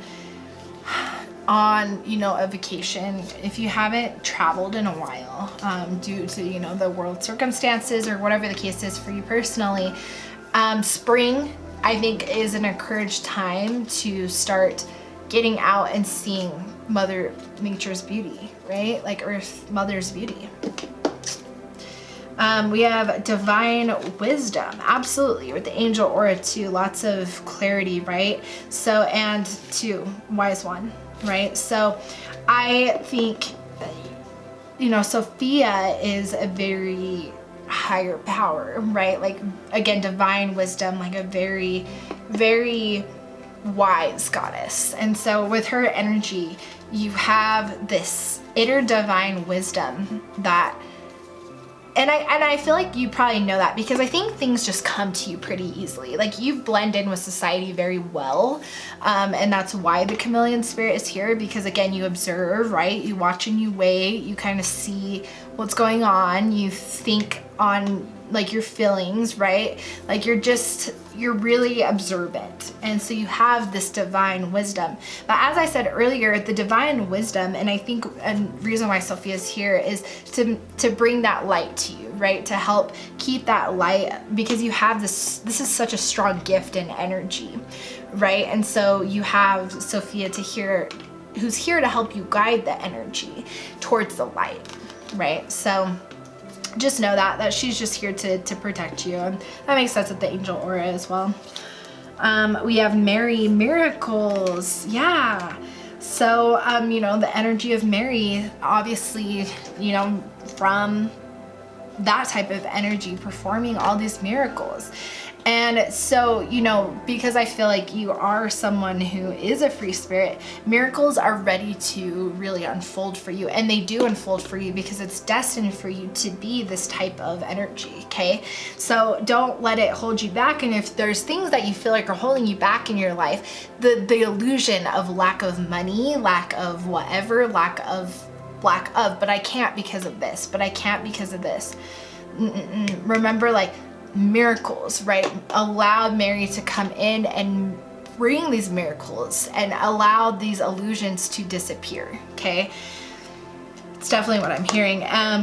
on, you know, a vacation, if you haven't traveled in a while, due to, you know, the world circumstances or whatever the case is for you personally, spring, I think, is an encouraged time to start getting out and seeing Mother Nature's beauty, right? Like Earth Mother's beauty. We have divine wisdom, absolutely, with the angel aura too, lots of clarity, right? So, and two, wise one, right? So I think, you know, Sophia is a very higher power, right? Like, again, divine wisdom, like a very, very wise goddess. And so with her energy, you have this inner divine wisdom that, and I feel like you probably know that because I think things just come to you pretty easily. Like, you blend in with society very well, and that's why the chameleon spirit is here, because again, you observe, right? You watch and you wait, you kind of see what's going on, you think on like your feelings, right? Like you're really observant, and so you have this divine wisdom. But as I said earlier, the divine wisdom, and I think a reason why Sophia's here is to bring that light to you, right? To help keep that light, because you have this is such a strong gift and energy, right? And so you have Sophia who's here to help you guide the energy towards the light, right? So just know that she's just here to protect you, and that makes sense with the angel aura as well. We have Mary miracles, yeah. So you know, the energy of Mary, obviously, you know, from that type of energy performing all these miracles. And so, you know, because I feel like you are someone who is a free spirit, miracles are ready to really unfold for you. And they do unfold for you because it's destined for you to be this type of energy, okay? So don't let it hold you back. And if there's things that you feel like are holding you back in your life, the illusion of lack of money, lack of whatever, but I can't because of this, but I can't because of this. Remember, like, miracles, right? Allow Mary to come in and bring these miracles and allow these illusions to disappear, okay? It's definitely what I'm hearing.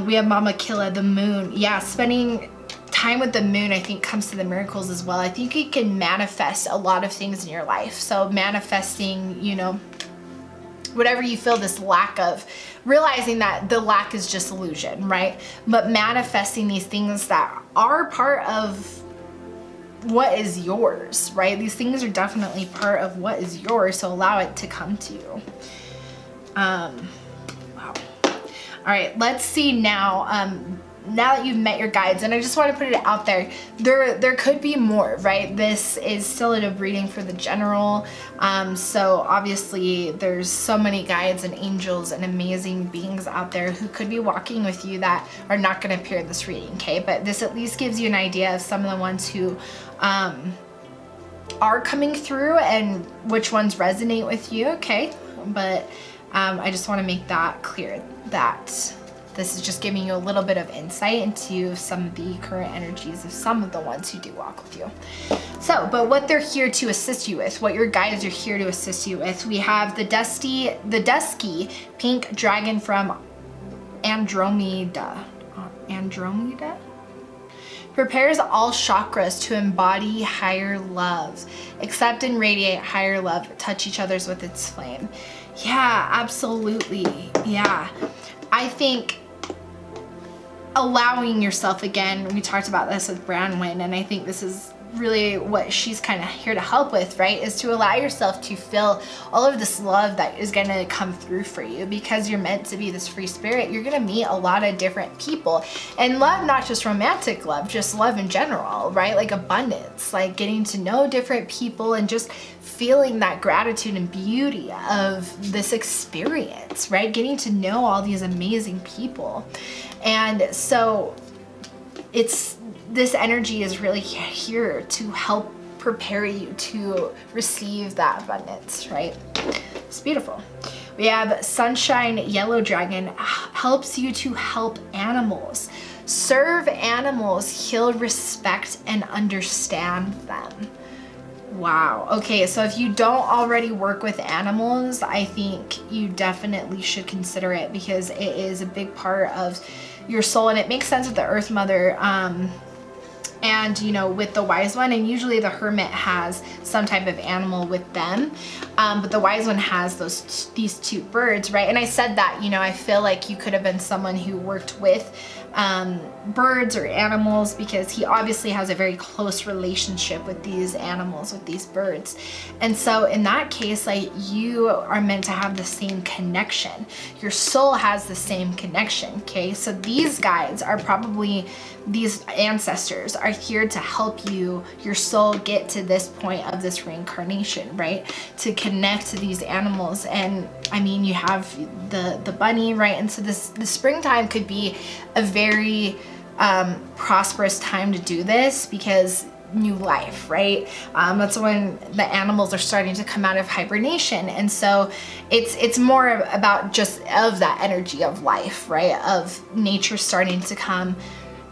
We have Mama Killa, the moon. Yeah, spending time with the moon, I think, comes to the miracles as well. I think you can manifest a lot of things in your life. So manifesting, you know, whatever you feel this lack of, realizing that the lack is just illusion, right? But manifesting these things that are part of what is yours, right? These things are definitely part of what is yours, so allow it to come to you. Wow. All right, let's see now. Now that you've met your guides, and I just want to put it out there, there could be more, right? This is still a reading for the general, so obviously there's so many guides and angels and amazing beings out there who could be walking with you that are not going to appear in this reading, okay? But this at least gives you an idea of some of the ones who are coming through and which ones resonate with you, okay? But I just want to make that clear that this is just giving you a little bit of insight into some of the current energies of some of the ones who do walk with you. So, but what they're here to assist you with, what your guides are here to assist you with, we have the dusky pink dragon from Andromeda. Andromeda? Prepares all chakras to embody higher love. Accept and radiate higher love. Touch each other's with its flame. Yeah, absolutely. Yeah. I think allowing yourself, again, we talked about this with Branwyn, and I think this is really what she's kind of here to help with, right, is to allow yourself to feel all of this love that is going to come through for you, because you're meant to be this free spirit. You're going to meet a lot of different people, and love, not just romantic love, just love in general, right? Like abundance, like getting to know different people and just feeling that gratitude and beauty of this experience, right? Getting to know all these amazing people. And so this energy is really here to help prepare you to receive that abundance, right? It's beautiful. We have Sunshine Yellow Dragon, helps you to help animals. Serve animals, heal, respect, and understand them. Wow. Okay, so if you don't already work with animals, I think you definitely should consider it, because it is a big part of your soul, and it makes sense with the Earth Mother. And you know, with the Wise One, and usually the Hermit has some type of animal with them, but the Wise One has these two birds, right? And I said that, you know, I feel like you could have been someone who worked with birds or animals, because he obviously has a very close relationship with these animals, with these birds. And so in that case, like, you are meant to have the same connection. Your soul has the same connection, okay? So these guides are probably, these ancestors are here to help you, your soul, get to this point of this reincarnation, right? To connect to these animals. And I mean, you have the bunny, right? And so the springtime could be a very prosperous time to do this, because new life, right? That's when the animals are starting to come out of hibernation. And so it's more about just of that energy of life, right? Of nature starting to come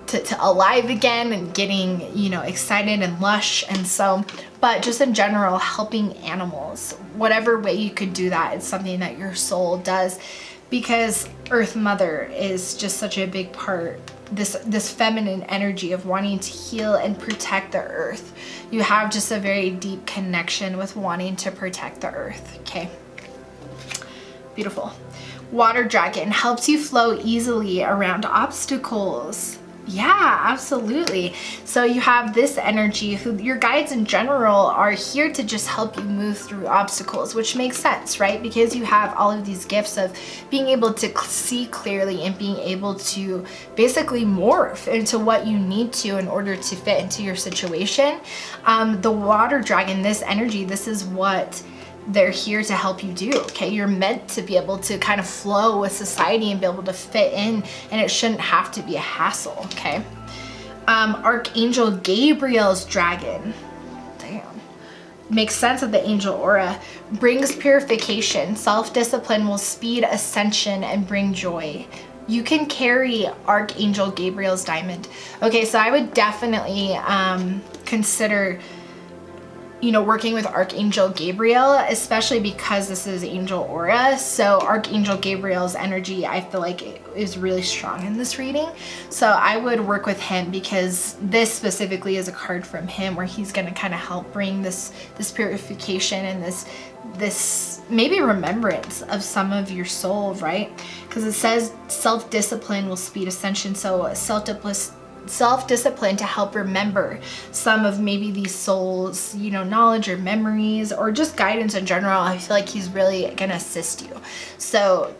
to alive again and getting, you know, excited and lush. And so, but just in general, helping animals, whatever way you could do that, is something that your soul does, because Earth Mother is just such a big part, this feminine energy of wanting to heal and protect the earth. You have just a very deep connection with wanting to protect the earth, okay? Beautiful. Water Dragon helps you flow easily around obstacles. Yeah, absolutely. So you have this energy, who your guides in general are here to just help you move through obstacles, which makes sense, right? Because you have all of these gifts of being able to see clearly and being able to basically morph into what you need to in order to fit into your situation. The Water Dragon, this energy, this is what they're here to help you do, okay? You're meant to be able to kind of flow with society and be able to fit in, and it shouldn't have to be a hassle, okay? Archangel Gabriel's dragon, damn, makes sense of the angel aura, brings purification, self-discipline will speed ascension and bring joy. You can carry Archangel Gabriel's diamond. Okay, so I would definitely consider, you know, working with Archangel Gabriel, especially because this is angel aura. So Archangel Gabriel's energy, I feel like it is really strong in this reading. So I would work with him, because this specifically is a card from him where he's going to kind of help bring this purification and this maybe remembrance of some of your soul, right? Because it says self-discipline will speed ascension. So self-discipline to help remember some of maybe these souls, you know, knowledge or memories, or just guidance in general. I feel like he's really gonna assist you. So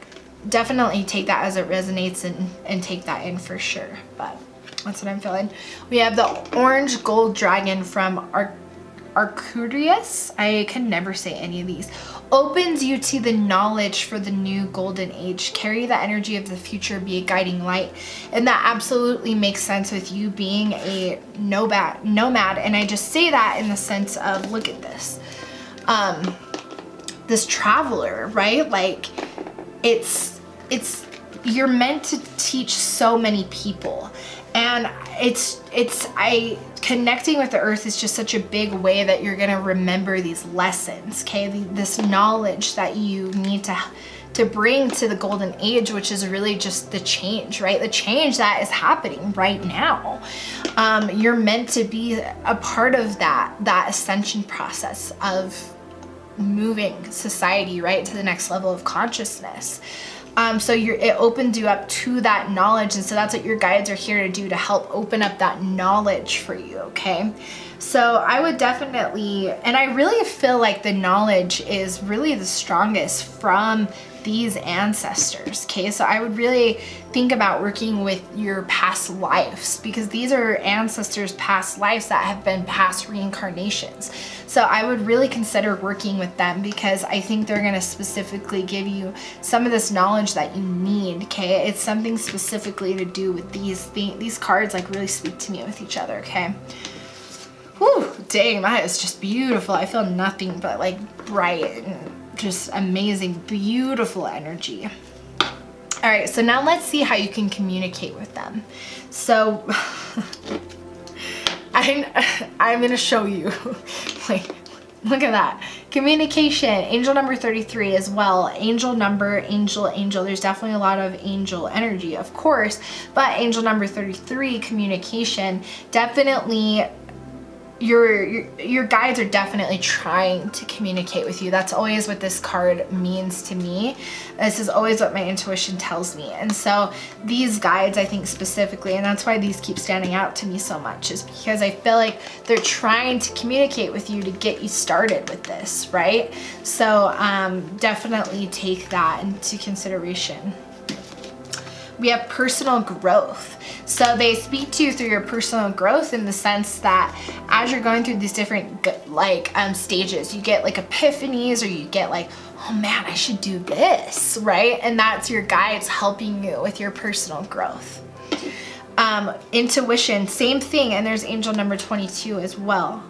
definitely take that as it resonates and take that in for sure. But that's what I'm feeling. We have the Orange Gold Dragon from Arcurius. I can never say any of these. Opens you to the knowledge for the new golden age. Carry the energy of the future, be a guiding light. And that absolutely makes sense with you being a nomad. And I just say that in the sense of, look at this. This traveler, right? Like, you're meant to teach so many people. And connecting with the earth is just such a big way that you're gonna remember these lessons, okay? This knowledge that you need to bring to the golden age, which is really just the change, right? The change that is happening right now. You're meant to be a part of that ascension process of moving society, right, to the next level of consciousness. So it opens you up to that knowledge, and so that's what your guides are here to do, to help open up that knowledge for you, okay? So I would definitely, and I really feel like the knowledge is really the strongest from these ancestors, okay? So I would really think about working with your past lives, because these are ancestors' past lives that have been past reincarnations. So I would really consider working with them, because I think they're gonna specifically give you some of this knowledge that you need, okay? It's something specifically to do with these cards, like really speak to me with each other, okay? Whew, dang, that is just beautiful. I feel nothing but like bright and just amazing, beautiful energy. All right, so now let's see how you can communicate with them. So I'm gonna show you. Like, look at that. Communication, angel number 33 as well. Angel number, angel, angel. There's definitely a lot of angel energy, of course, but angel number 33, communication, definitely your guides are definitely trying to communicate with you. That's always what this card means to me. This is always what my intuition tells me. And so these guides, I think specifically, and that's why these keep standing out to me so much, is because I feel like they're trying to communicate with you to get you started with this, right? So definitely take that into consideration. We have personal growth. So they speak to you through your personal growth, in the sense that as you're going through these different stages, you get like epiphanies, or you get like, oh man, I should do this, right? And that's your guides helping you with your personal growth. Intuition, same thing. And there's angel number 22 as well.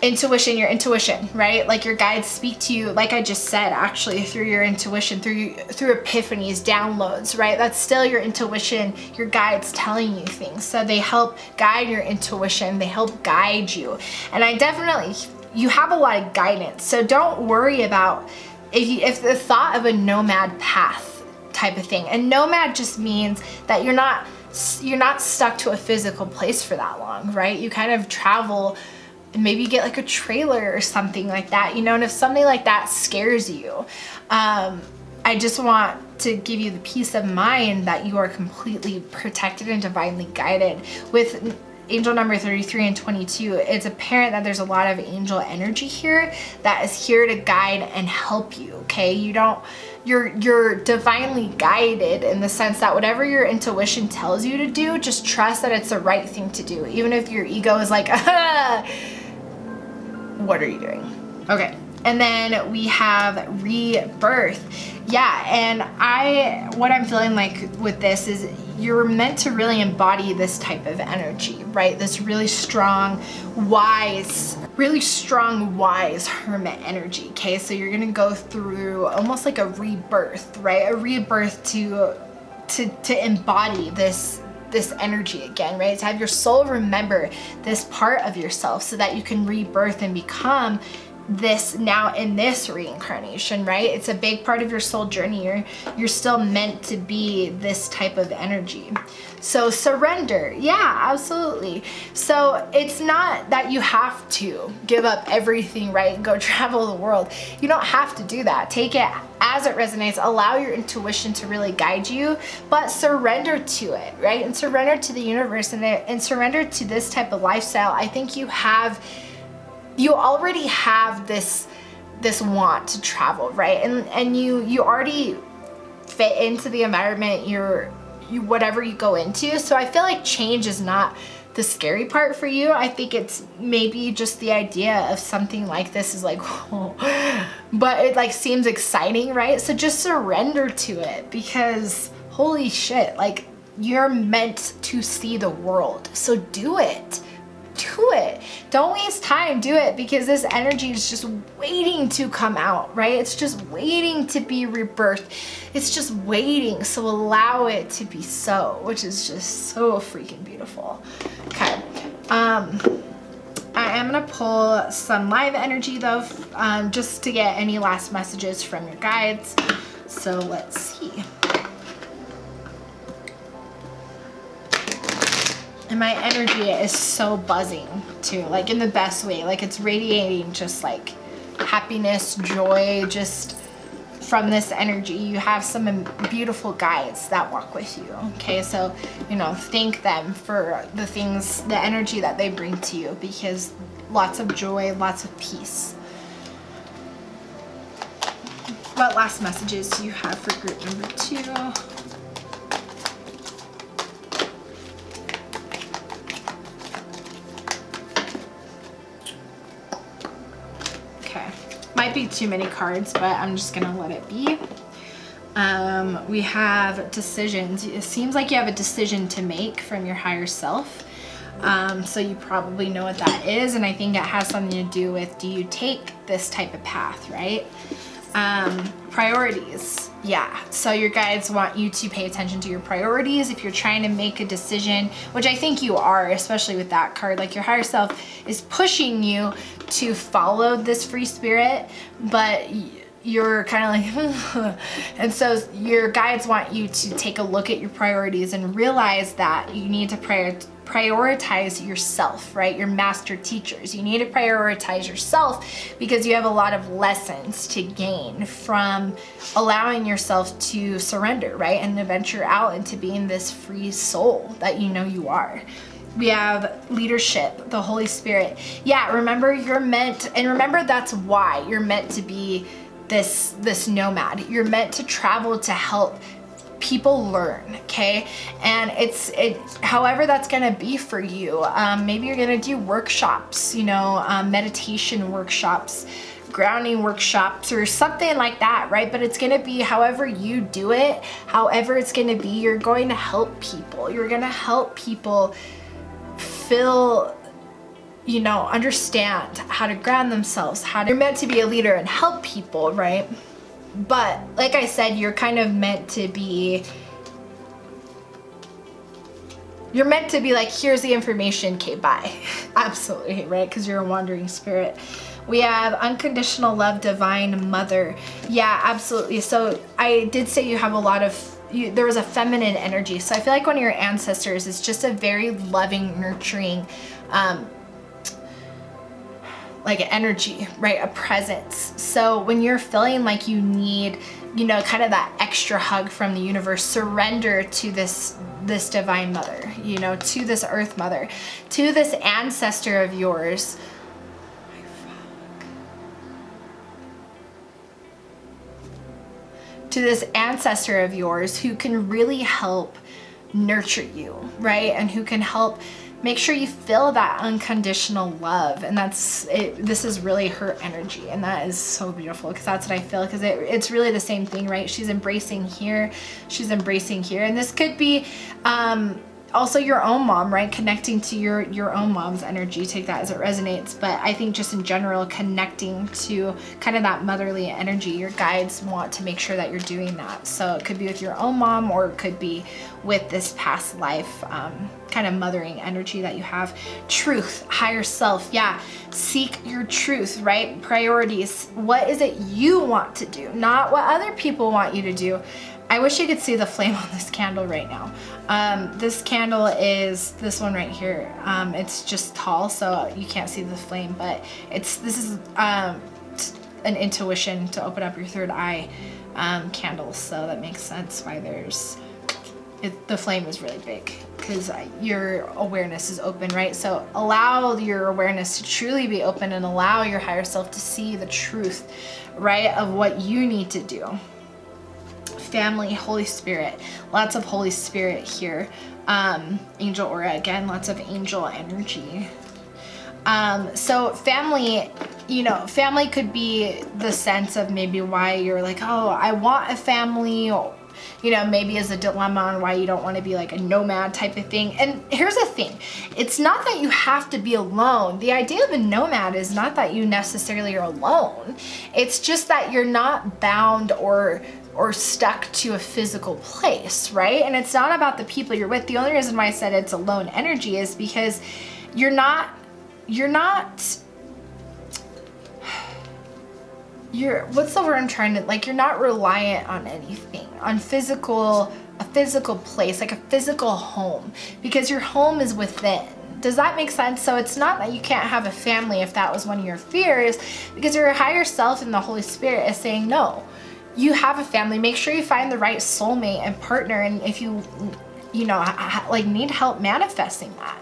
Intuition, your intuition, right? Like your guides speak to you, like I just said, actually through your intuition, through epiphanies, downloads, right? That's still your intuition, your guides telling you things. So they help guide your intuition, they help guide you. And I definitely, you have a lot of guidance. So don't worry about if the thought of a nomad path type of thing. And nomad just means that you're not stuck to a physical place for that long, right? You kind of travel, and maybe you get like a trailer or something like that, you know. And if something like that scares you, I just want to give you the peace of mind that you are completely protected and divinely guided. With angel number 33 and 22, it's apparent that there's a lot of angel energy here that is here to guide and help you, okay? You're divinely guided, in the sense that whatever your intuition tells you to do, just trust that it's the right thing to do, even if your ego is like, what are you doing? Okay. And then we have rebirth. Yeah, and what I'm feeling like with this is you're meant to really embody this type of energy, right? This really strong, wise hermit energy, okay? So you're gonna go through almost like a rebirth, right? A rebirth to embody this energy again, right? To have your soul remember this part of yourself, so that you can rebirth and become this now in this reincarnation, right? It's a big part of your soul journey. You're still meant to be this type of energy. So surrender, yeah, absolutely. So it's not that you have to give up everything, right, and go travel the world. You don't have to do that. Take it as it resonates. Allow your intuition to really guide you, but surrender to it, right? And surrender to the universe, and surrender to this type of lifestyle. I think you already have this want to travel, right? And you already fit into the environment whatever you go into. So I feel like change is not the scary part for you. I think it's maybe just the idea of something like this is like, whoa, but it like seems exciting, right? So just surrender to it, because holy shit, like you're meant to see the world. So do it. Do it. Don't waste time. Do it, because this energy is just waiting to come out, right? It's just waiting to be rebirthed. It's just waiting. So allow it to be so, which is just so freaking beautiful. Okay. I am going to pull some live energy though, just to get any last messages from your guides. So let's see. And my energy is so buzzing too, like in the best way. Like it's radiating just like happiness, joy, just from this energy, you have some beautiful guides that walk with you. Okay, so, you know, thank them for the things, the energy that they bring to you, because lots of joy, lots of peace. What last messages do you have for group number 2? Okay, might be too many cards, but I'm just gonna let it be. We have decisions. It seems like you have a decision to make from your higher self. So you probably know what that is, and I think it has something to do with, do you take this type of path, right? Priorities. Yeah, so your guides want you to pay attention to your priorities if you're trying to make a decision, which I think you are, especially with that card. Like, your higher self is pushing you to follow this free spirit, but you're kind of like and so your guides want you to take a look at your priorities and realize that you need to prioritize yourself, right? Your master teachers. You need to prioritize yourself, because you have a lot of lessons to gain from allowing yourself to surrender, right? And to venture out into being this free soul that you know you are. We have leadership, the Holy Spirit. Yeah, remember you're meant, and remember that's why you're meant to be this nomad. You're meant to travel to help people learn, okay? And it's however that's gonna be for you. Maybe you're gonna do workshops, you know, meditation workshops, grounding workshops, or something like that, right? But it's gonna be however you do it, however it's gonna be, you're going to help people. You're gonna help people feel, you know, understand how to ground themselves, you're meant to be a leader and help people, right? But like I said, you're kind of meant to be, you're meant to be like, here's the information, okay, bye. Absolutely, right? Because you're a wandering spirit. We have unconditional love, divine mother. Yeah, absolutely. So I did say you have a lot of, there was a feminine energy. So I feel like one of your ancestors is just a very loving, nurturing, like energy, right? A presence. So when you're feeling like you need, you know, kind of that extra hug from the universe, surrender to this divine mother, you know, to this earth mother, to this ancestor of yours. To this ancestor of yours who can really help nurture you, right? And who can help make sure you feel that unconditional love. And that's it. This is really her energy, and that is so beautiful, because that's what I feel, because it's really the same thing, right? She's embracing here, she's embracing here. And this could be also your own mom, right? Connecting to your own mom's energy. Take that as it resonates. But I think just in general, connecting to kind of that motherly energy, your guides want to make sure that you're doing that. So it could be with your own mom, or it could be with this past life kind of mothering energy that you have. Truth, higher self. Yeah, seek your truth, right? Priorities. What is it you want to do, not what other people want you to do. I wish you could see the flame on this candle right now. This candle is this one right here. It's just tall, so you can't see the flame, but this is an intuition to open up your third eye candle. So that makes sense why the flame is really big, because your awareness is open, right? So allow your awareness to truly be open, and allow your higher self to see the truth, right, of what you need to do. Family, Holy Spirit, lots of Holy Spirit here. Angel aura, again, lots of angel energy. So family, you know, family could be the sense of maybe why you're like, oh, I want a family, or, you know, maybe as a dilemma on why you don't want to be like a nomad type of thing. And here's the thing, it's not that you have to be alone. The idea of a nomad is not that you necessarily are alone. It's just that you're not bound or stuck to a physical place, right? And it's not about the people you're with. The only reason why I said it's a lone energy is because you're what's the word I'm trying to, like, you're not reliant on anything, on a physical place, like a physical home, because your home is within. Does that make sense? So it's not that you can't have a family if that was one of your fears, because your higher self and the Holy Spirit is saying, no, you have a family, make sure you find the right soulmate and partner. And if you know, like need help manifesting that,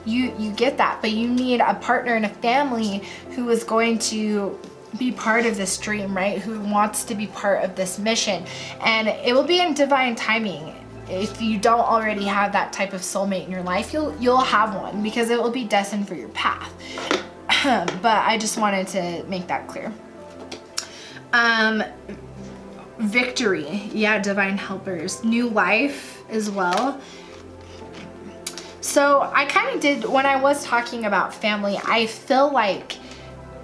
you get that, but you need a partner and a family who is going to be part of this dream, right? Who wants to be part of this mission. And it will be in divine timing. If you don't already have that type of soulmate in your life, you'll have one, because it will be destined for your path. But I just wanted to make that clear. Victory, yeah, divine helpers, new life as well. So I kind of did, when I was talking about family, I feel like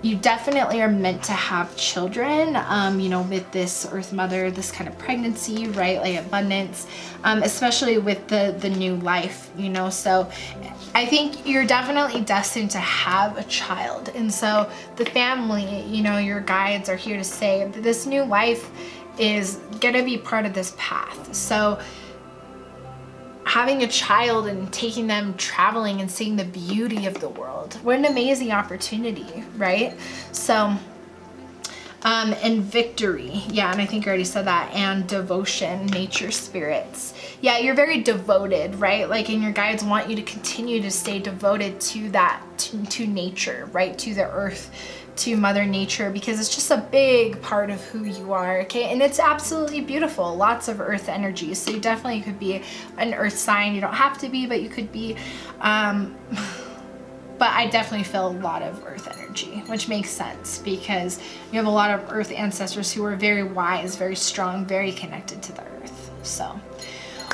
you definitely are meant to have children, you know, with this Earth Mother, this kind of pregnancy, right? Like abundance, especially with the new life, you know. So I think you're definitely destined to have a child. And so the family, you know, your guides are here to say that this new life is gonna be part of this path. So having a child and taking them traveling and seeing the beauty of the world, what an amazing opportunity, right? So and victory, yeah, and I think I already said that, and devotion, nature spirits. Yeah, you're very devoted, right? Like, and your guides want you to continue to stay devoted to that, to nature, right? To the earth, to Mother Nature, because it's just a big part of who you are, okay? And it's absolutely beautiful, lots of earth energy. So you definitely could be an earth sign. You don't have to be, but you could be. But I definitely feel a lot of earth energy, which makes sense because you have a lot of earth ancestors who are very wise, very strong, very connected to the earth. So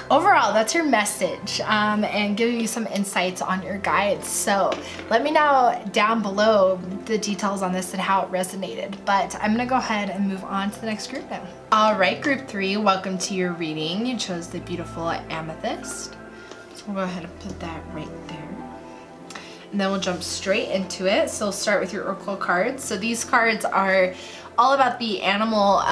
overall, that's your message, and giving you some insights on your guides. So let me know down below the details on this and how it resonated. But I'm gonna go ahead and move on to the next group now. All right, group 3, welcome to your reading. You chose the beautiful amethyst. So we'll go ahead and put that right there. And then we'll jump straight into it. So we'll start with your oracle cards. So these cards are all about the animal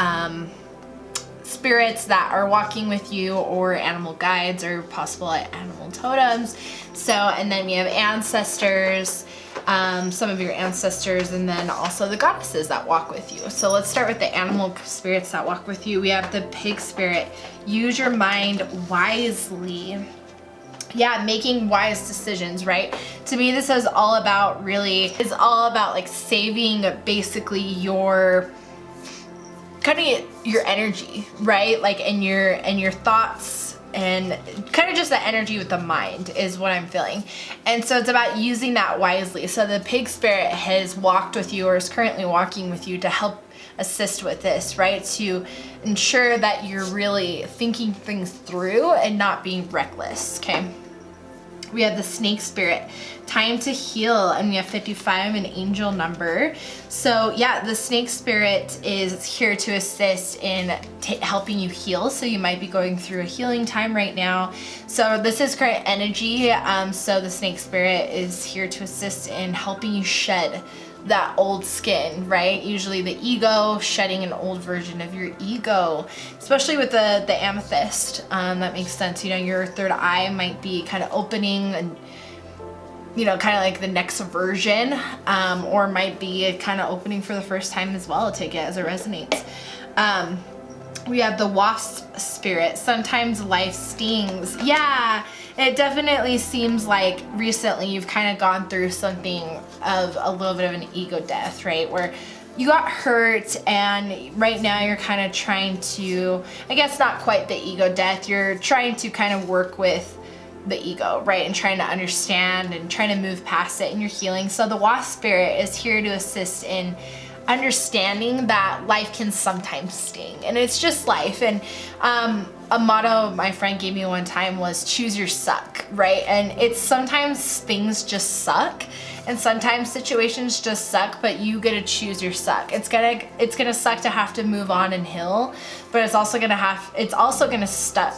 spirits that are walking with you, or animal guides, or possible animal totems. So, and then we have ancestors, some of your ancestors, and then also the goddesses that walk with you. So let's start with the animal spirits that walk with you. We have the pig spirit. Use your mind wisely. Yeah, making wise decisions, right? To me, this is all about it's all about like saving basically your kind of your energy, right? Like, and your thoughts, and kind of just the energy with the mind is what I'm feeling. And so it's about using that wisely. So the pig spirit has walked with you, or is currently walking with you, to help assist with this, right? To ensure that you're really thinking things through and not being reckless, okay? We have the snake spirit, time to heal, and we have 55, an angel number. So yeah, the snake spirit is here to assist in helping you heal. So you might be going through a healing time right now. So this is current energy. So the snake spirit is here to assist in helping you shed that old skin, right? Usually the ego, shedding an old version of your ego, especially with the amethyst. That makes sense. You know, your third eye might be kind of opening, and you know, kind of like the next version, or might be kind of opening for the first time as well. Take it as it resonates. We have the wasp spirit. Sometimes life stings. Yeah, it definitely seems like recently you've kind of gone through something of a little bit of an ego death, right? Where you got hurt, and right now you're kind of trying to, I guess not quite the ego death, you're trying to kind of work with the ego, right? And trying to understand and trying to move past it, and you're healing. So the wasp spirit is here to assist in understanding that life can sometimes sting, and it's just life. And a motto my friend gave me one time was choose your suck, right? And it's sometimes things just suck, and sometimes situations just suck, but you get to choose your suck. It's gonna suck to have to move on and heal, but it's also gonna suck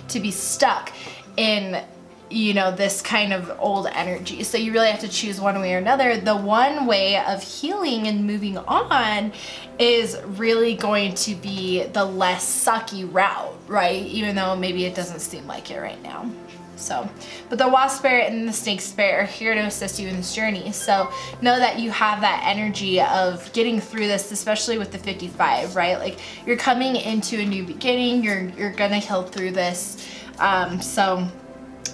to be stuck in, you know, this kind of old energy. So you really have to choose one way or another. The one way of healing and moving on is really going to be the less sucky route, right? Even though maybe it doesn't seem like it right now. So, but the wasp spirit and the snake spirit are here to assist you in this journey. So know that you have that energy of getting through this, especially with the 55, right? Like you're coming into a new beginning. You're gonna heal through this. So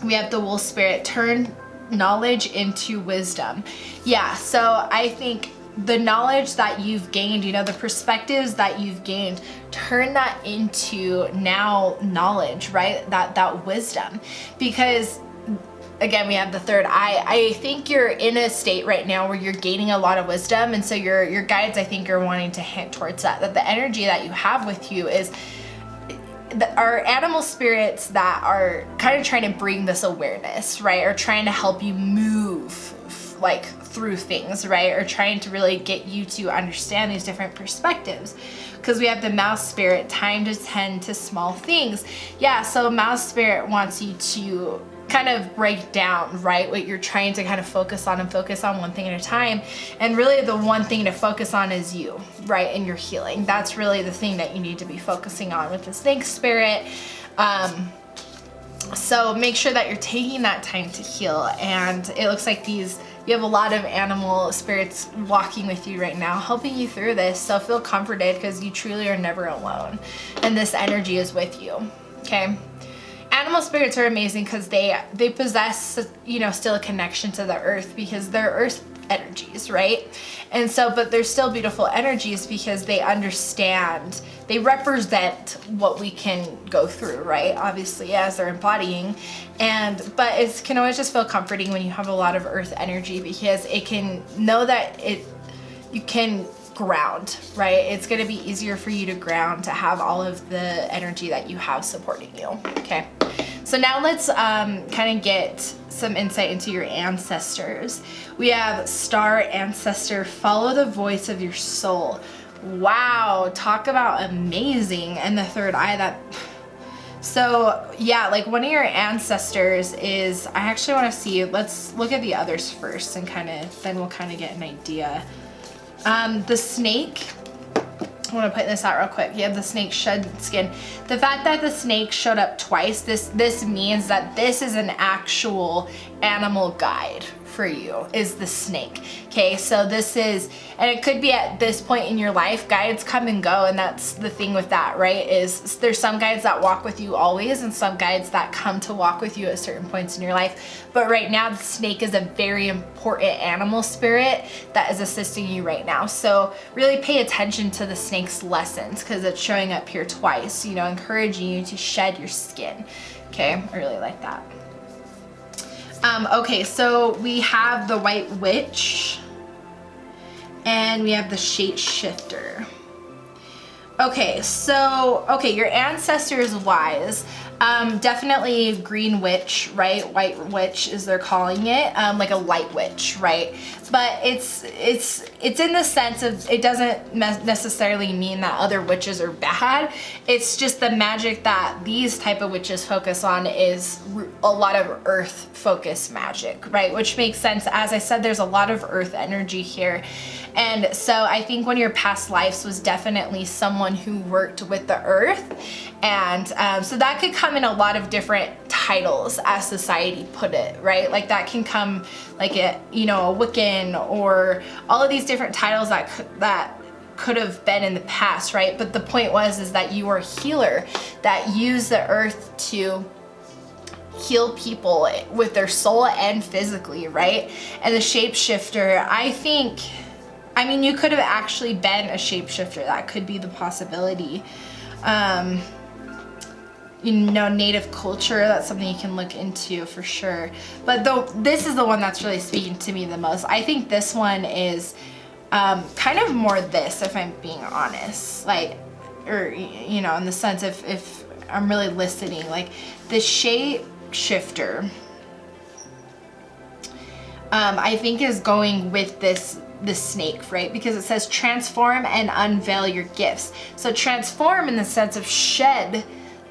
we have the wolf spirit, turn knowledge into wisdom. Yeah, so I think the knowledge that you've gained, you know, the perspectives that you've gained, turn that into now knowledge, right? That wisdom. Because again, we have the third eye. I think you're in a state right now where you're gaining a lot of wisdom, and so your guides, I think, are wanting to hint towards that the energy that you have with you is our animal spirits that are kind of trying to bring this awareness, right? Or trying to help you move like through things, right? Or trying to really get you to understand these different perspectives. Because we have the mouse spirit, time to tend to small things. Yeah, so mouse spirit wants you to kind of break down, right, what you're trying to kind of focus on, and focus on one thing at a time. And really the one thing to focus on is you, right, and your healing. That's really the thing that you need to be focusing on with the snake spirit. So make sure that you're taking that time to heal. And it looks like you have a lot of animal spirits walking with you right now, helping you through this. So feel comforted, because you truly are never alone, and this energy is with you. Okay. Animal spirits are amazing because they possess, you know, still a connection to the earth, because they're earth energies, right? And so, but they're still beautiful energies because they understand, they represent what we can go through, right? Obviously, as they're embodying. But it can always just feel comforting when you have a lot of earth energy, because it can know that you can ground, right? It's going to be easier for you to ground, to have all of the energy that you have supporting you. Okay. So now let's kind of get some insight into your ancestors. We have star ancestor, follow the voice of your soul. Wow, talk about amazing. And the third eye, so yeah, like one of your ancestors is, I actually want to see, let's look at the others first, and then we'll kind of get an idea. The snake, I want to put this out real quick. You have the snake shed skin. The fact that the snake showed up twice, this means that this is an actual animal guide for you, is the snake. Okay, so this is, and it could be at this point in your life, guides come and go, and that's the thing with that, right? Is there's some guides that walk with you always, and some guides that come to walk with you at certain points in your life. But right now, the snake is a very important animal spirit that is assisting you right now. So really pay attention to the snake's lessons, because it's showing up here twice, you know, encouraging you to shed your skin. Okay, I really like that. Okay, so we have the white witch, and we have the shapeshifter. Okay, so, your ancestor is wise. Definitely green witch, right? White witch is they're calling it, like a light witch, right? But it's in the sense of, it doesn't necessarily mean that other witches are bad. It's just the magic that these type of witches focus on is a lot of earth focused magic, right? Which makes sense. As I said, there's a lot of earth energy here. And so I think one of your past lives was definitely someone who worked with the earth. And so that could come in a lot of different titles, as society put it, right? Like that can come like a Wiccan, or all of these different titles that could have been in the past, right? But the point is that you are a healer that use the earth to heal people with their soul and physically, right? And the shapeshifter, I mean, you could have actually been a shapeshifter. That could be the possibility. Native culture, that's something you can look into for sure. But this is the one that's really speaking to me the most. I think this one is kind of more this, if I'm being honest. Like, or, in the sense if I'm really listening, like the shapeshifter, I think is going with this snake, right? Because it says transform and unveil your gifts. So transform in the sense of shed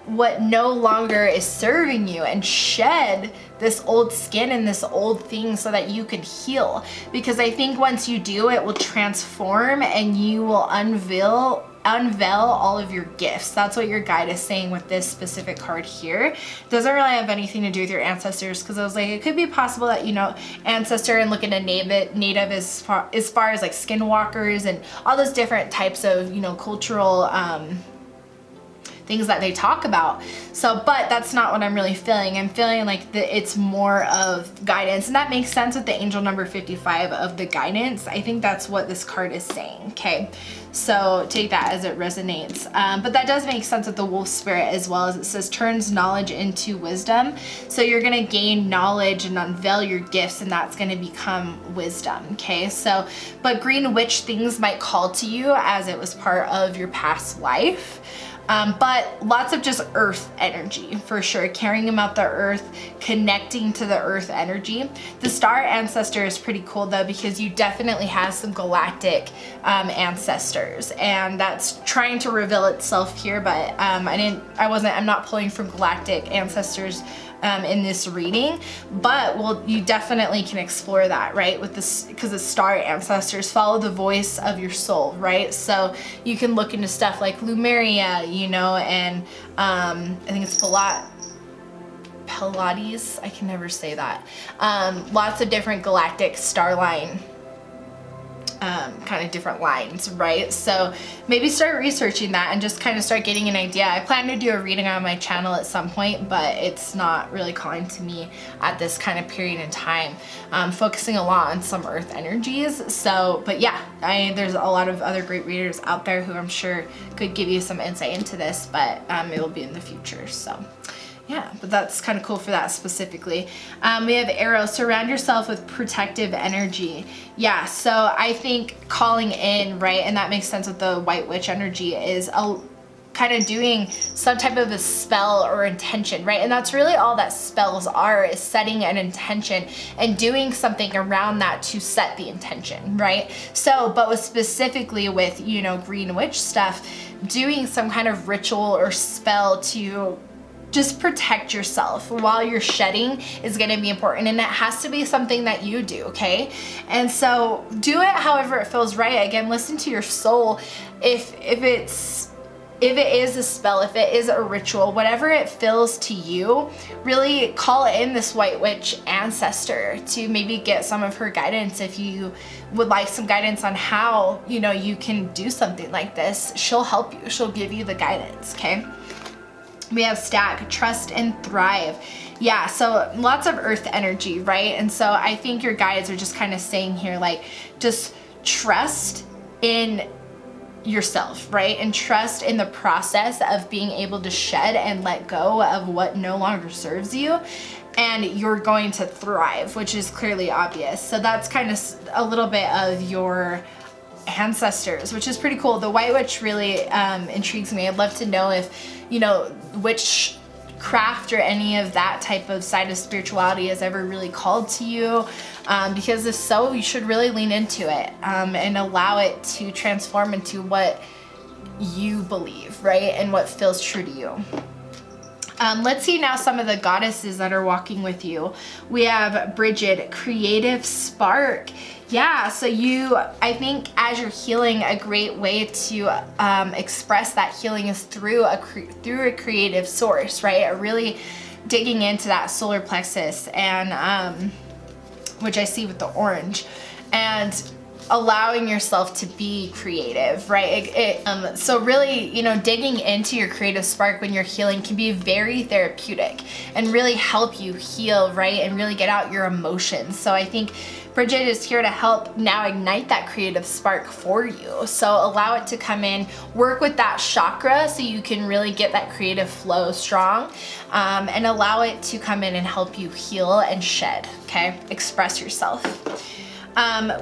what no longer is serving you, and shed this old skin and this old thing so that you can heal. Because I think once you do, it will transform and you will unveil unveil all of your gifts. That's what your guide is saying with this specific card here. Doesn't really have anything to do with your ancestors, because I was like, it could be possible that, you know, ancestor and looking at native as far as like skinwalkers and all those different types of, you know, cultural things that they talk about. So, but that's not what I'm really feeling. I'm feeling like it's more of guidance, and that makes sense with the angel number 55 of the guidance. I think that's what this card is saying, okay? So take that as it resonates. But that does make sense with the wolf spirit as well, as it says turns knowledge into wisdom. So you're gonna gain knowledge and unveil your gifts, and that's gonna become wisdom, okay? So, but green witch things might call to you as it was part of your past life. But lots of just earth energy for sure, caring about the earth, connecting to the earth energy. The star ancestor is pretty cool though, because you definitely have some galactic ancestors, and that's trying to reveal itself here, but I'm not pulling from galactic ancestors in this reading, but you definitely can explore that, right? With this, because the star ancestors follow the voice of your soul, right? So you can look into stuff like Lumeria, you know, and I think it's Pallades, I can never say that. Lots of different galactic star line kind of different lines, right? So maybe start researching that and just kind of start getting an idea. I plan to do a reading on my channel at some point, but it's not really calling to me at this kind of period in time. Focusing a lot on some earth energies. So, but yeah, there's a lot of other great readers out there who I'm sure could give you some insight into this, but it will be in the future. So yeah, but that's kind of cool for that specifically. We have arrow, surround yourself with protective energy. Yeah, so I think calling in, right, and that makes sense with the white witch energy, is kind of doing some type of a spell or intention, right? And that's really all that spells are, is setting an intention and doing something around that to set the intention, right? So, but specifically with, you know, green witch stuff, doing some kind of ritual or spell to just protect yourself while you're shedding is going to be important, and it has to be something that you do, okay? And so do it however it feels right. Again, listen to your soul. If it is a spell, if it is a ritual, whatever it feels to you, really call in this white witch ancestor to maybe get some of her guidance. If you would like some guidance on how, you know, you can do something like this, she'll help you. She'll give you the guidance, okay? We have stack, trust and thrive. Yeah, so lots of earth energy, right? And so I think your guides are just kind of saying here, like, just trust in yourself, right? And trust in the process of being able to shed and let go of what no longer serves you. And you're going to thrive, which is clearly obvious. So that's kind of a little bit of your ancestors, which is pretty cool. The white witch really intrigues me. I'd love to know if, you know, witchcraft or any of that type of side of spirituality has ever really called to you, because if so, you should really lean into it and allow it to transform into what you believe, right? And what feels true to you. Let's see now some of the goddesses that are walking with you. We have Bridget, creative spark. Yeah, so I think as you're healing, a great way to express that healing is through a creative source, right? Really digging into that solar plexus, and which I see with the orange, and allowing yourself to be creative, right? So really, you know, digging into your creative spark when you're healing can be very therapeutic and really help you heal, right? And really get out your emotions. So I think Bridget is here to help now ignite that creative spark for you. So allow it to come in, work with that chakra so you can really get that creative flow strong, and allow it to come in and help you heal and shed, okay? Express yourself.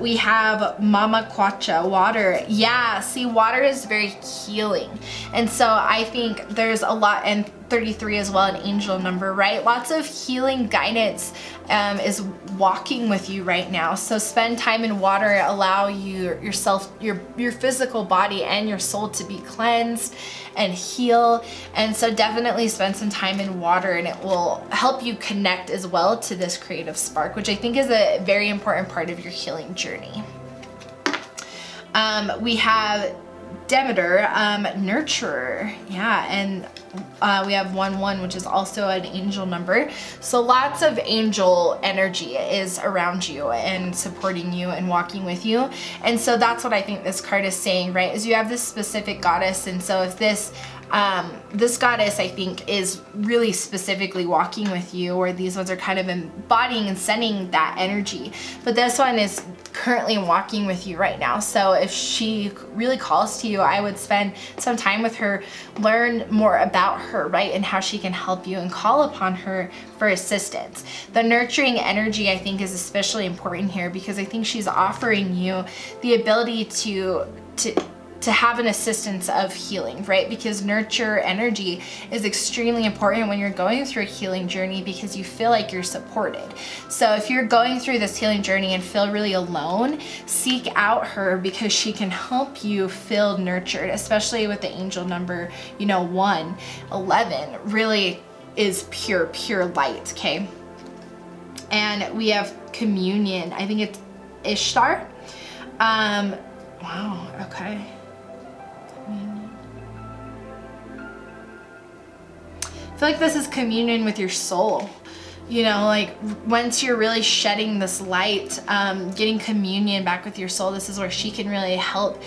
We have Mama Quacha, water. Yeah, see, water is very healing. And so I think there's a lot, and 33 as well, an angel number, right? Lots of healing guidance is walking with you right now. So spend time in water, allow yourself, your physical body and your soul to be cleansed and heal. And so definitely spend some time in water, and it will help you connect as well to this creative spark, which I think is a very important part of your healing journey. We have Demeter, nurturer. Yeah, and we have 1-1, which is also an angel number. So lots of angel energy is around you and supporting you and walking with you. And so that's what I think this card is saying, right? Is you have this specific goddess. And so if this goddess, I think, is really specifically walking with you, or these ones are kind of embodying and sending that energy. But this one is currently walking with you right now. So if she really calls to you, I would spend some time with her, learn more about her, right? And how she can help you, and call upon her for assistance. The nurturing energy, I think, is especially important here, because I think she's offering you the ability to have an assistance of healing, right? Because nurture energy is extremely important when you're going through a healing journey, because you feel like you're supported. So if you're going through this healing journey and feel really alone, seek out her, because she can help you feel nurtured, especially with the angel number, 1, 11, really is pure light, okay? And we have communion. I think it's Ishtar. Wow, okay. I feel like this is communion with your soul. Like once you're really shedding this light, getting communion back with your soul, this is where she can really help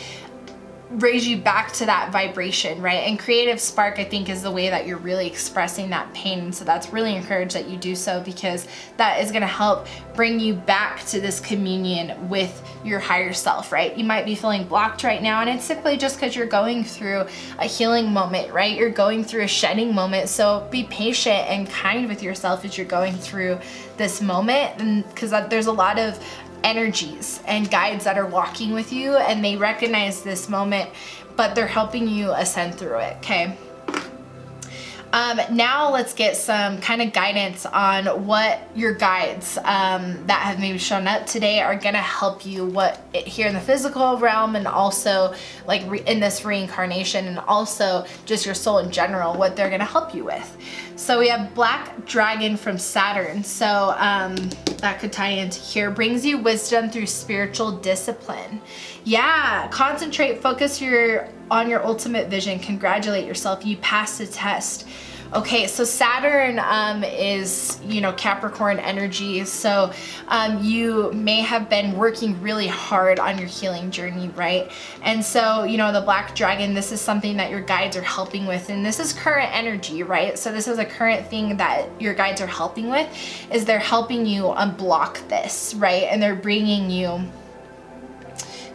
raise you back to that vibration, right? And creative spark, I think, is the way that you're really expressing that pain. So that's really encouraged that you do so, because that is going to help bring you back to this communion with your higher self, right? You might be feeling blocked right now, and it's simply just because you're going through a healing moment, right? You're going through a shedding moment. So be patient and kind with yourself as you're going through this moment, and because there's a lot of energies and guides that are walking with you, and they recognize this moment, but they're helping you ascend through it, okay? Now let's get some kind of guidance on what your guides that have maybe shown up today are gonna help you here in the physical realm, and also like in this reincarnation, and also just your soul in general, what they're gonna help you with. So we have Black Dragon from Saturn. So that could tie into here. Brings you wisdom through spiritual discipline. Yeah, concentrate, focus on your ultimate vision. Congratulate yourself, you passed the test. Okay, so Saturn is, Capricorn energy. So you may have been working really hard on your healing journey, right? And so, the Black Dragon, this is something that your guides are helping with. And this is current energy, right? So this is a current thing that your guides are helping with, is they're helping you unblock this, right? And they're bringing you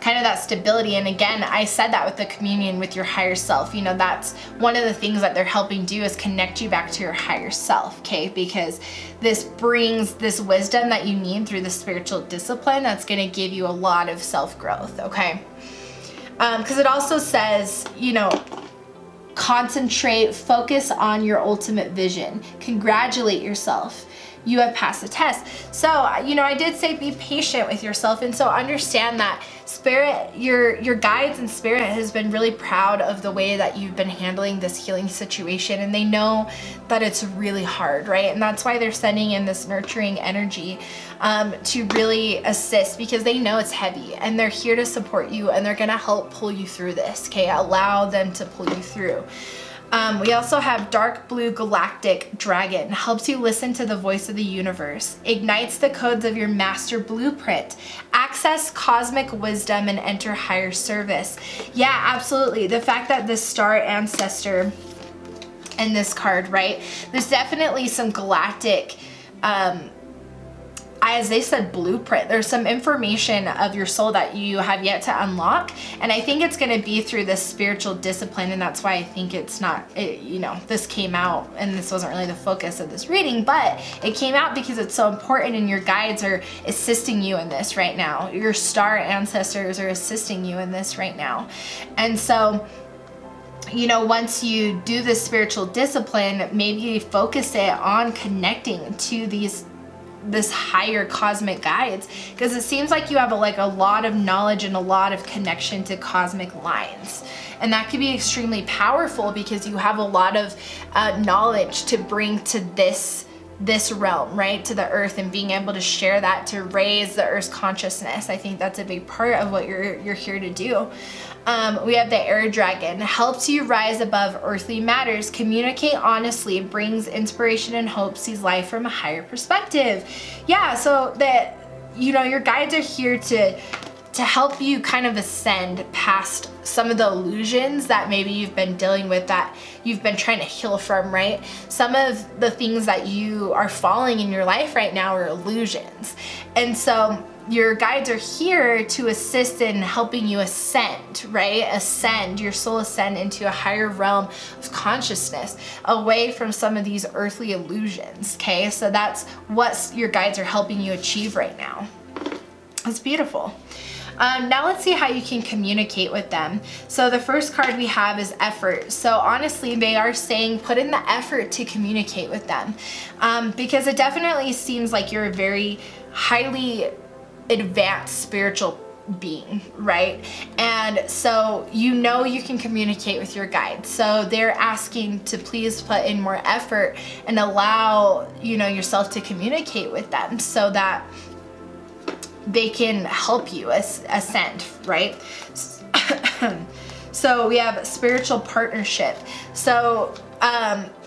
kind of that stability. And again, I said that with the communion with your higher self, that's one of the things that they're helping do, is connect you back to your higher self, okay? Because this brings this wisdom that you need through the spiritual discipline that's going to give you a lot of self-growth, okay? Because it also says, concentrate, focus on your ultimate vision. Congratulate yourself, you have passed the test. So, I did say be patient with yourself, and so understand that spirit, your guides and spirit has been really proud of the way that you've been handling this healing situation, and they know that it's really hard, right? And that's why they're sending in this nurturing energy to really assist, because they know it's heavy, and they're here to support you, and they're gonna help pull you through this, okay? Allow them to pull you through. We also have Dark Blue Galactic Dragon. Helps you listen to the voice of the universe. Ignites the codes of your master blueprint. Access cosmic wisdom and enter higher service. Yeah, absolutely. The fact that this star ancestor in this card, right? There's definitely some galactic, as they said, blueprint. There's some information of your soul that you have yet to unlock, and I think it's going to be through this spiritual discipline, and that's why I think it's not, this came out, and this wasn't really the focus of this reading, but it came out because it's so important, and your guides are assisting you in this right now. Your star ancestors are assisting you in this right now. And so, once you do this spiritual discipline, maybe focus it on connecting to this higher cosmic guides, because it seems like you have a lot of knowledge and a lot of connection to cosmic lines, and that could be extremely powerful, because you have a lot of knowledge to bring to this this realm, right, to the earth, and being able to share that to raise the earth's consciousness. I think that's a big part of what you're here to do. We have the air dragon, helps you rise above earthly matters, communicate honestly, brings inspiration and hope, sees life from a higher perspective. Yeah, so that, you know, your guides are here to help you kind of ascend past some of the illusions that maybe you've been dealing with, that you've been trying to heal from, right? Some of the things that you are following in your life right now are illusions. And so your guides are here to assist in helping you ascend, right? Ascend, your soul ascend into a higher realm of consciousness, away from some of these earthly illusions, okay? So that's what your guides are helping you achieve right now. It's beautiful. Now let's see how you can communicate with them. So the first card we have is effort. So honestly, they are saying put in the effort to communicate with them, because it definitely seems like you're a very highly advanced spiritual being, right? And so you know you can communicate with your guides. So they're asking to please put in more effort and allow, you know, yourself to communicate with them so that they can help you ascend, right? So we have spiritual partnership. So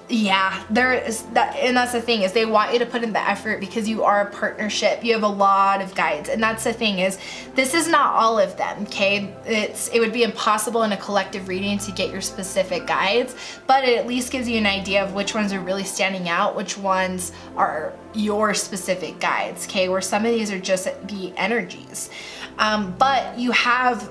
yeah, there is that, and that's the thing, is they want you to put in the effort because you are a partnership. You have a lot of guides, and that's the thing, is this is not all of them, okay? It would be impossible in a collective reading to get your specific guides, but it at least gives you an idea of which ones are really standing out, which ones are your specific guides, okay? Where some of these are just the energies, but you have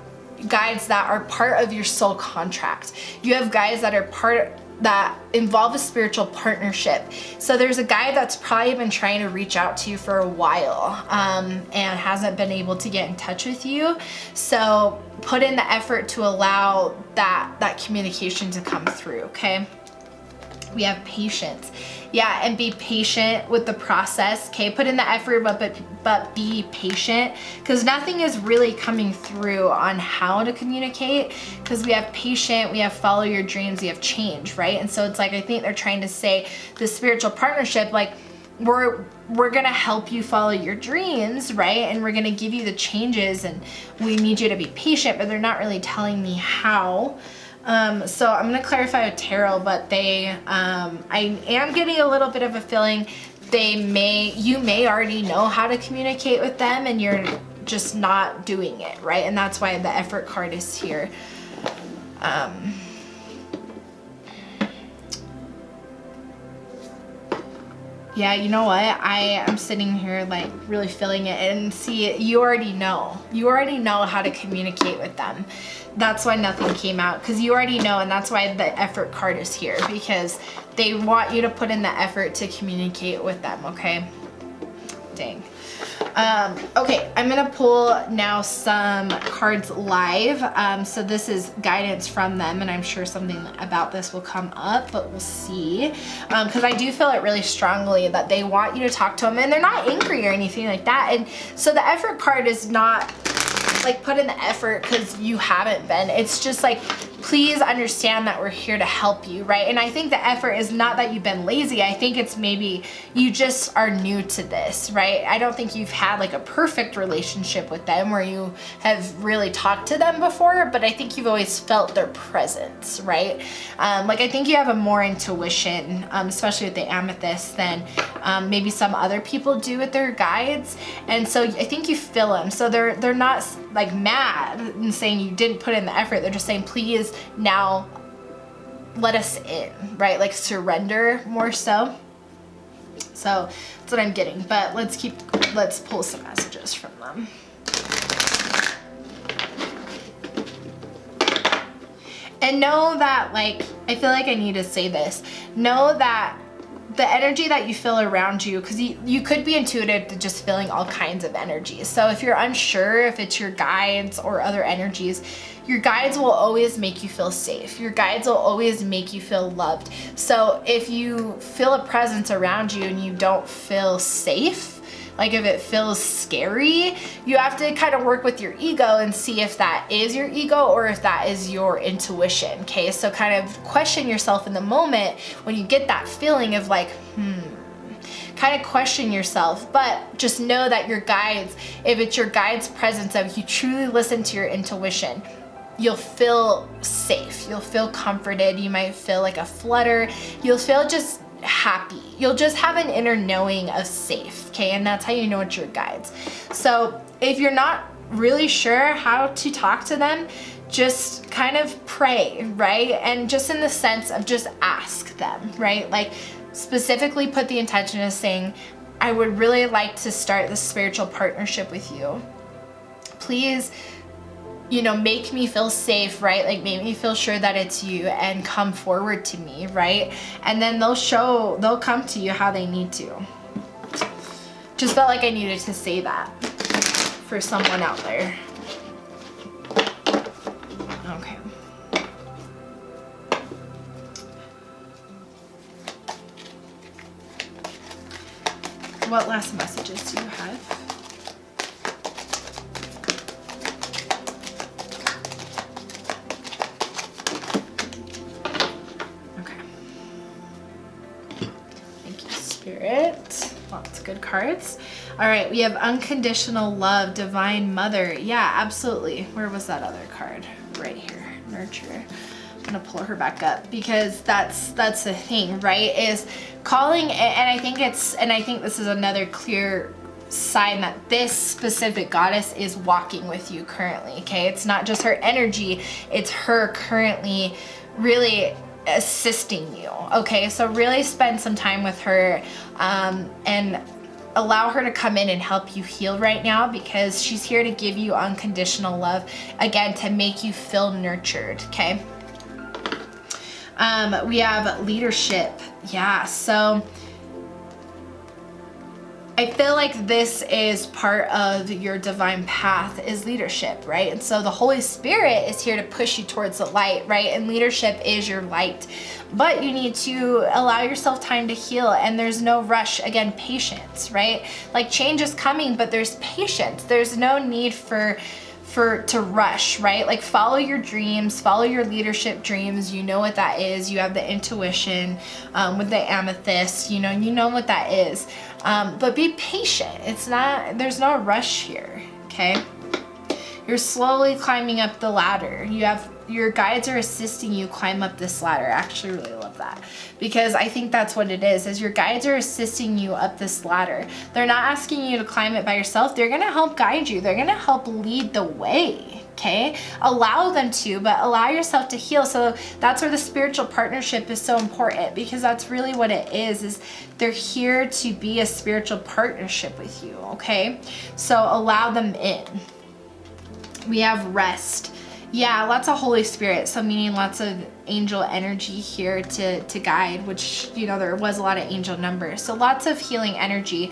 guides that are part of your soul contract. You have guides that are that involve a spiritual partnership. So there's a guide that's probably been trying to reach out to you for a while, and hasn't been able to get in touch with you. So put in the effort to allow that communication to come through, okay? We have patience. Yeah, and be patient with the process, okay? Put in the effort, but be patient, because nothing is really coming through on how to communicate, because we have patient, we have follow your dreams, we have change, right? And so it's like, I think they're trying to say the spiritual partnership, like, we're gonna help you follow your dreams, right? And we're gonna give you the changes, and we need you to be patient, but they're not really telling me how. So I'm going to clarify with tarot, but I am getting a little bit of a feeling you may already know how to communicate with them, and you're just not doing it, right? And that's why the effort card is here. Yeah, you know what? I am sitting here like really feeling it, and see, you already know how to communicate with them. That's why nothing came out, because you already know, and that's why the effort card is here, because they want you to put in the effort to communicate with them, okay? Dang. Okay, I'm gonna pull now some cards live. So this is guidance from them, and I'm sure something about this will come up, but we'll see. Because I do feel it really strongly that they want you to talk to them, and they're not angry or anything like that. And so the effort card is not like put in the effort because you haven't been. It's just like, please understand that we're here to help you, right? And I think the effort is not that you've been lazy. I think it's maybe you just are new to this, right? I don't think you've had like a perfect relationship with them where you have really talked to them before, but I think you've always felt their presence, right? Like I think you have a more intuition, especially with the amethyst, than maybe some other people do with their guides. And so I think you feel them. So they're not like mad and saying you didn't put in the effort. They're just saying, please now let us in, right? Like surrender more so. So that's what I'm getting, but let's pull some messages from them. And know that, like, I feel like I need to say this, know that the energy that you feel around you, because you could be intuitive to just feeling all kinds of energies. So if you're unsure if it's your guides or other energies, your guides will always make you feel safe. Your guides will always make you feel loved. So if you feel a presence around you and you don't feel safe, like if it feels scary, you have to kind of work with your ego and see if that is your ego or if that is your intuition, okay? So kind of question yourself in the moment when you get that feeling of like, kind of question yourself. But just know that your guides, if it's your guides' presence, if you truly listen to your intuition, you'll feel safe. You'll feel comforted. You might feel like a flutter. You'll feel just happy. You'll just have an inner knowing of safe, okay? And that's how you know it's your guides. So if you're not really sure how to talk to them, just kind of pray, right? And just in the sense of just ask them, right? Like specifically put the intention of saying, I would really like to start this spiritual partnership with you. Please, you know, make me feel safe, right? Like make me feel sure that it's you and come forward to me, right? And then they'll come to you how they need to. Just felt like I needed to say that for someone out there. Okay. What last messages do you have? Spirit. Lots of good cards. All right, we have unconditional love, divine mother. Yeah, absolutely. Where was that other card? Right here, nurture. I'm gonna pull her back up because that's the thing, right? Is calling, and I think this is another clear sign that this specific goddess is walking with you currently. Okay, it's not just her energy; it's her currently really assisting you. Okay, so really spend some time with her and allow her to come in and help you heal right now, because she's here to give you unconditional love, again, to make you feel nurtured. Okay, we have leadership. Yeah, so I feel like this is part of your divine path, is leadership, right? And so the Holy Spirit is here to push you towards the light, right? And leadership is your light. But you need to allow yourself time to heal, and there's no rush. Again, patience, right? Like change is coming, but there's patience. There's no need to rush, right? Like follow your dreams, follow your leadership dreams. You know what that is. You have the intuition with the amethyst, you know what that is. But be patient. There's no rush here, okay? You're slowly climbing up the ladder. Your guides are assisting you climb up this ladder. I actually really love that, because I think that's what it is your guides are assisting you up this ladder. They're not asking you to climb it by yourself. They're gonna help guide you. They're gonna help lead the way, okay? Allow them to, but allow yourself to heal. So that's where the spiritual partnership is so important, because that's really what it is they're here to be a spiritual partnership with you, okay? So allow them in. We have rest. Yeah, lots of Holy Spirit, so meaning lots of angel energy here to guide, which, you know, there was a lot of angel numbers. So lots of healing energy.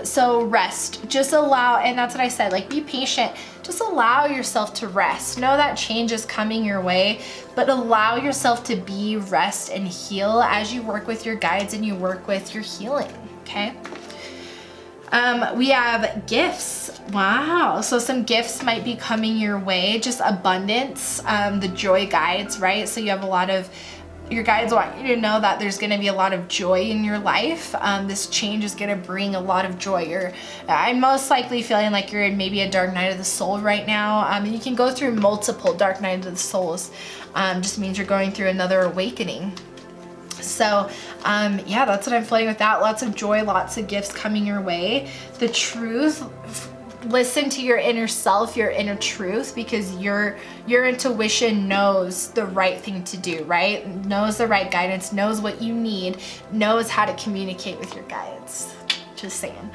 So rest, just allow, and that's what I said, like be patient, just allow yourself to rest. Know that change is coming your way, but allow yourself to be, rest, and heal as you work with your guides and you work with your healing, okay? We have gifts. Wow. So some gifts might be coming your way, just abundance, the joy guides, right? So you have a lot of, your guides want you to know that there's going to be a lot of joy in your life. This change is going to bring a lot of joy. I'm most likely feeling like you're in maybe a dark night of the soul right now. And you can go through multiple dark nights of the souls. Just means you're going through another awakening. So yeah, that's what I'm feeling with that. Lots of joy, lots of gifts coming your way. The truth, listen to your inner self, your inner truth, because your intuition knows the right thing to do, right? Knows the right guidance, knows what you need, knows how to communicate with your guides. Just saying.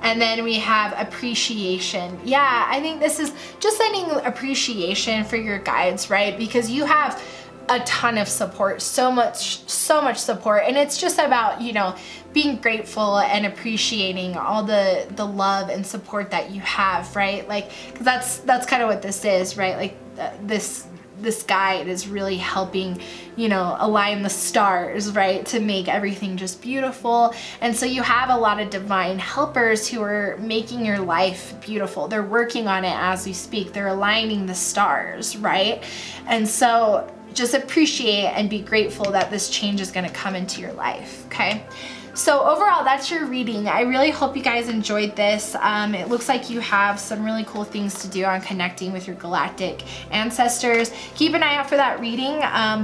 And then we have appreciation. Yeah, I think this is just sending appreciation for your guides, right? Because you have a ton of support, so much support, and it's just about, you know, being grateful and appreciating all the love and support that you have, right? Like, because that's kind of what this is, right? Like this guide is really helping, you know, align the stars, right, to make everything just beautiful. And so you have a lot of divine helpers who are making your life beautiful. They're working on it as we speak. They're aligning the stars, right? And so just appreciate and be grateful that this change is going to come into your life, okay? So overall, that's your reading. I really hope you guys enjoyed this. It looks like you have some really cool things to do on connecting with your galactic ancestors. Keep an eye out for that reading,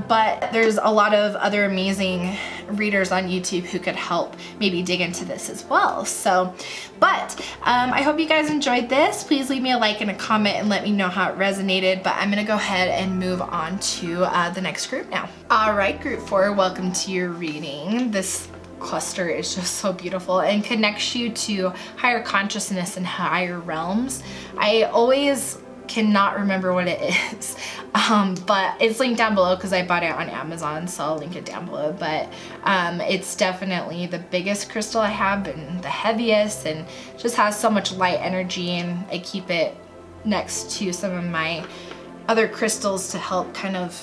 but there's a lot of other amazing readers on YouTube who could help maybe dig into this as well. So, but I hope you guys enjoyed this. Please leave me a like and a comment and let me know how it resonated, but I'm gonna go ahead and move on to the next group now. All right, group 4, welcome to your reading. This cluster is just so beautiful and connects you to higher consciousness and higher realms. I always cannot remember what it is, but it's linked down below because I bought it on Amazon, so I'll link it down below. But it's definitely the biggest crystal I have and the heaviest, and just has so much light energy, and I keep it next to some of my other crystals to help kind of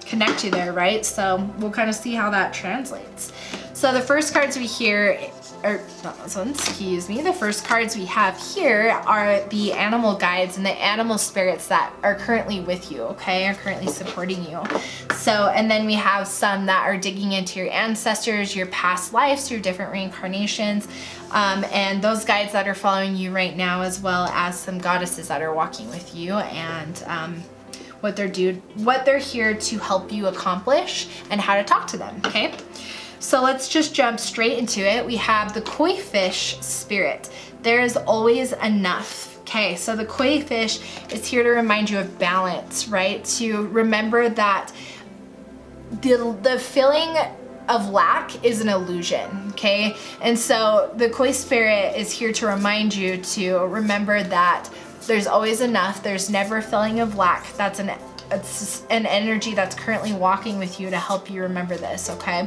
connect you there, right? So we'll kind of see how that translates. So the first cards we hear, or not this one, excuse me, the first cards we have here are the animal guides and the animal spirits that are currently with you, okay, are currently supporting you. So, and then we have some that are digging into your ancestors, your past lives, your different reincarnations, and those guides that are following you right now, as well as some goddesses that are walking with you, and what they're here to help you accomplish and how to talk to them, okay? So let's just jump straight into it. We have the koi fish spirit. There is always enough. Okay, so the koi fish is here to remind you of balance, right? To remember that the feeling of lack is an illusion, okay? And so the koi spirit is here to remind you to remember that there's always enough. There's never a feeling of lack. That's it's an energy that's currently walking with you to help you remember this, okay?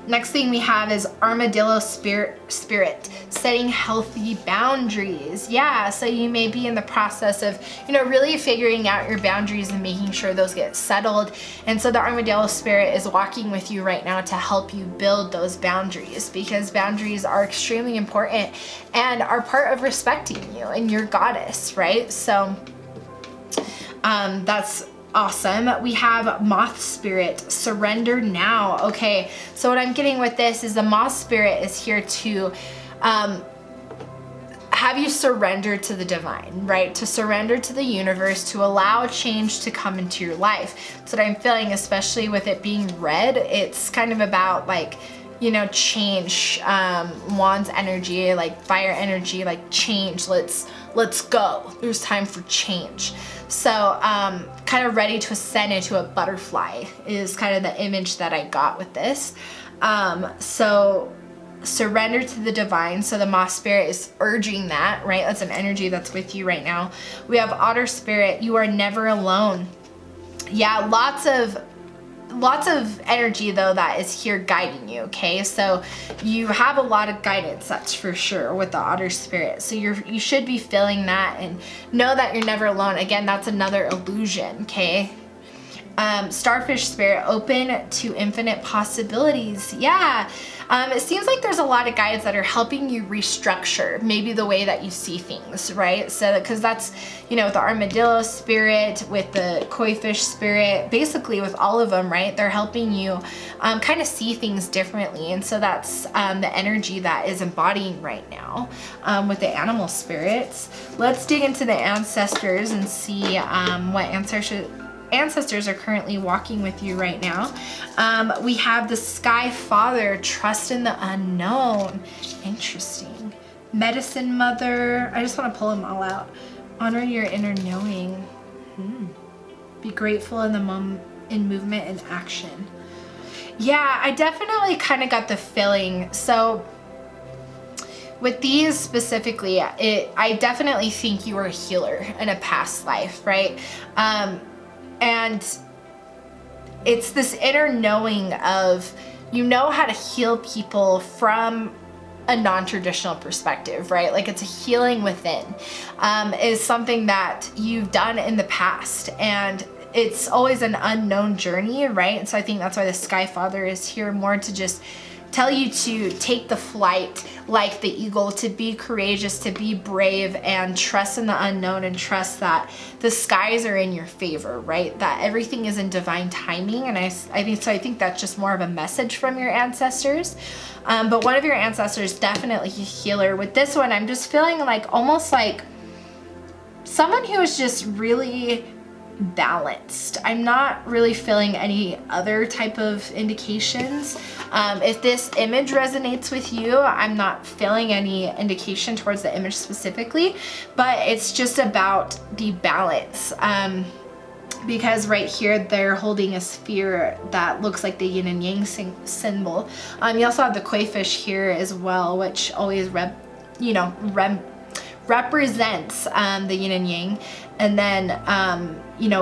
Next thing we have is armadillo spirit, setting healthy boundaries. Yeah, so you may be in the process of, really figuring out your boundaries and making sure those get settled. And so the armadillo spirit is walking with you right now to help you build those boundaries, because boundaries are extremely important and are part of respecting you and your goddess, right? So that's awesome. We have moth spirit, surrender now. Okay, so what I'm getting with this is the moth spirit is here to have you surrender to the divine, right? To surrender to the universe, to allow change to come into your life. That's what I'm feeling, especially with it being red. It's kind of about like, change, wands energy, like fire energy, like change. Let's go. There's time for change. So kind of ready to ascend into a butterfly is kind of the image that I got with this. So surrender to the divine. So the moth spirit is urging that, right? That's an energy that's with you right now. We have otter spirit. You are never alone. Yeah, lots of energy though that is here guiding you, okay? So you have a lot of guidance, that's for sure, with the otter spirit. So you should be feeling that, and know that you're never alone. Again, that's another illusion, okay? Starfish spirit, open to infinite possibilities. Yeah, it seems like there's a lot of guides that are helping you restructure maybe the way that you see things, right? So because that's, with the armadillo spirit, with the koi fish spirit, basically with all of them, right? They're helping you kind of see things differently. And so that's the energy that is embodying right now with the animal spirits. Let's dig into the ancestors and see what ancestors are currently walking with you right now. We have the Sky Father, trust in the unknown. Interesting. Medicine Mother. I just want to pull them all out. Honor your inner knowing. Be grateful in the in movement and action. Yeah, I definitely kind of got the feeling. So with these specifically, I definitely think you were a healer in a past life, right? And it's this inner knowing of, how to heal people from a non-traditional perspective, right? Like it's a healing within, is something that you've done in the past, and it's always an unknown journey, right? And so I think that's why the Sky Father is here more to just tell you to take the flight like the eagle, to be courageous, to be brave, and trust in the unknown, and trust that the skies are in your favor, right? That everything is in divine timing. And I think that's just more of a message from your ancestors. But one of your ancestors, definitely a healer. With this one, I'm just feeling like almost like someone who is just really balanced. I'm not really feeling any other type of indications. If this image resonates with you, I'm not feeling any indication towards the image specifically, but it's just about the balance. Because right here they're holding a sphere that looks like the yin and yang symbol. You also have the koi fish here as well, which always represents the yin and yang. And then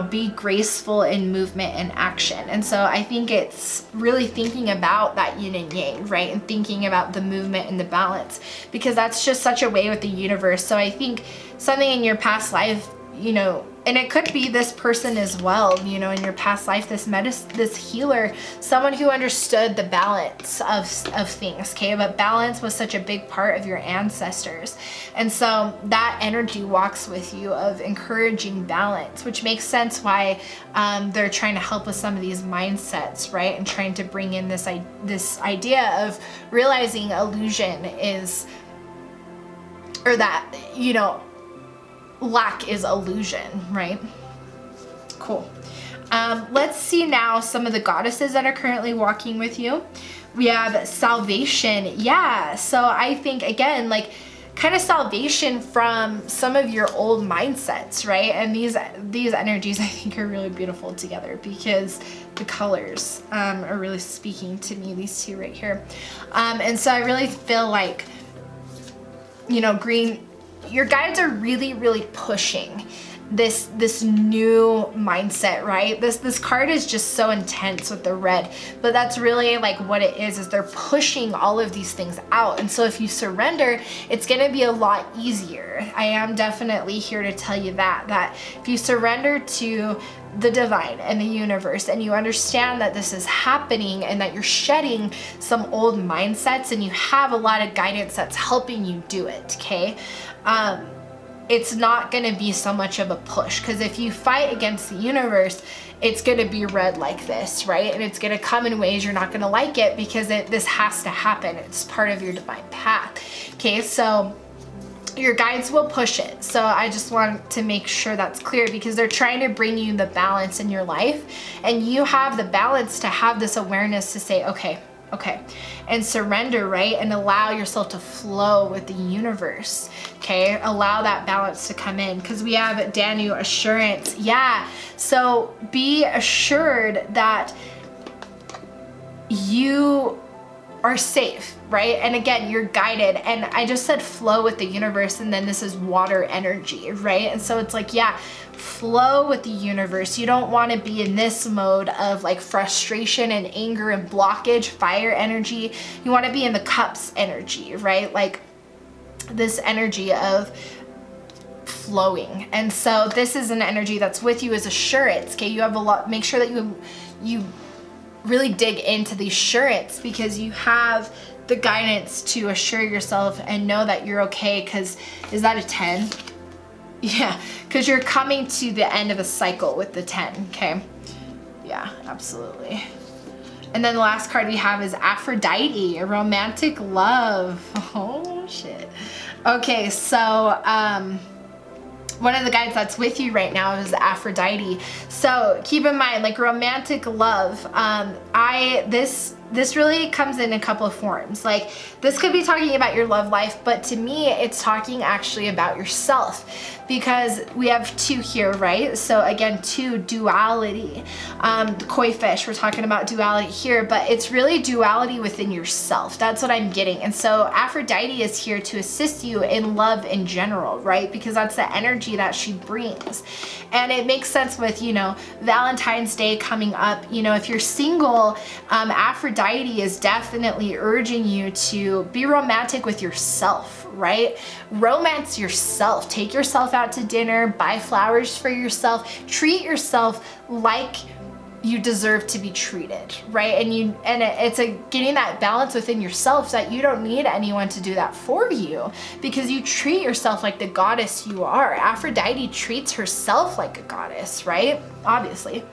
be graceful in movement and action. And so I think it's really thinking about that yin and yang, right? And thinking about the movement and the balance, because that's just such a way with the universe. So I think something in your past life, and it could be this person as well, in your past life, this healer, someone who understood the balance of things, okay? But balance was such a big part of your ancestors. And so that energy walks with you of encouraging balance, which makes sense why they're trying to help with some of these mindsets, right? And trying to bring in this idea of realizing illusion is, or that, lack is illusion, right? Cool. Let's see now some of the goddesses that are currently walking with you. We have salvation. Yeah, so I think again, like kind of salvation from some of your old mindsets, right? And these energies I think are really beautiful together, because the colors are really speaking to me, these two right here. And so I really feel like, green, your guides are really, really pushing this new mindset, right? This card is just so intense with the red, but that's really like what it is they're pushing all of these things out. And so if you surrender, it's going to be a lot easier. I am definitely here to tell you that if you surrender to the divine and the universe, and you understand that this is happening and that you're shedding some old mindsets, and you have a lot of guidance that's helping you do it, okay? It's not going to be so much of a push, because if you fight against the universe, it's going to be red like this, right? And it's going to come in ways you're not going to like it, because this has to happen. It's part of your divine path, okay? So your guides will push it. So I just want to make sure that's clear, because they're trying to bring you the balance in your life, and you have the balance to have this awareness to say, okay, and surrender, right? And allow yourself to flow with the universe, okay? Allow that balance to come in, because we have Danu, assurance. Yeah, so be assured that you are safe, right? And again, you're guided. And I just said flow with the universe, and then this is water energy, right? And so it's like, yeah, flow with the universe. You don't want to be in this mode of like frustration and anger and blockage, fire energy. You want to be in the cups energy, right? Like this energy of flowing. And so this is an energy that's with you as assurance, okay? You have a lot, make sure that you really dig into the assurance, because you have the guidance to assure yourself and know that you're okay. Because is that a 10? Yeah, because you're coming to the end of a cycle with the 10, okay? Yeah, absolutely. And then the last card we have is Aphrodite, a romantic love. Oh, shit. Okay, so one of the guides that's with you right now is Aphrodite. So keep in mind, like romantic love, this really comes in a couple of forms. Like this could be talking about your love life, but to me, it's talking actually about yourself, because we have two here, right? So again, two, duality. The koi fish, we're talking about duality here, but it's really duality within yourself. That's what I'm getting. And so Aphrodite is here to assist you in love in general, right? Because that's the energy that she brings. And it makes sense with, Valentine's Day coming up. If you're single, Aphrodite is definitely urging you to be romantic with yourself, right? Romance yourself. Take yourself out to dinner, buy flowers for yourself, treat yourself like you deserve to be treated, right? And it's getting that balance within yourself that you don't need anyone to do that for you, because you treat yourself like the goddess you are. Aphrodite treats herself like a goddess, right? Obviously.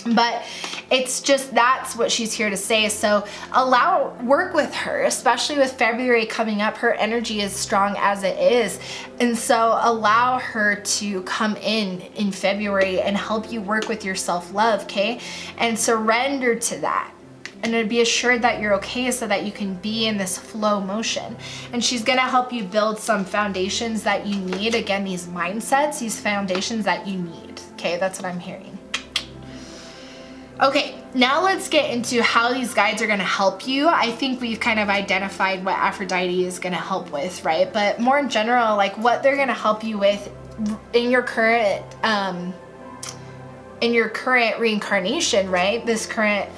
But it's just, that's what she's here to say. So work with her, especially with February coming up. Her energy is strong as it is. And so allow her to come in February and help you work with your self-love, okay? And surrender to that. And to be assured that you're okay, so that you can be in this flow motion. And she's gonna help you build some foundations that you need. Again, these mindsets, these foundations that you need, okay? That's what I'm hearing. Okay, now let's get into how these guides are gonna help you. I think we've kind of identified what Aphrodite is gonna help with, right? But more in general, like what they're gonna help you with in your current reincarnation, right? This current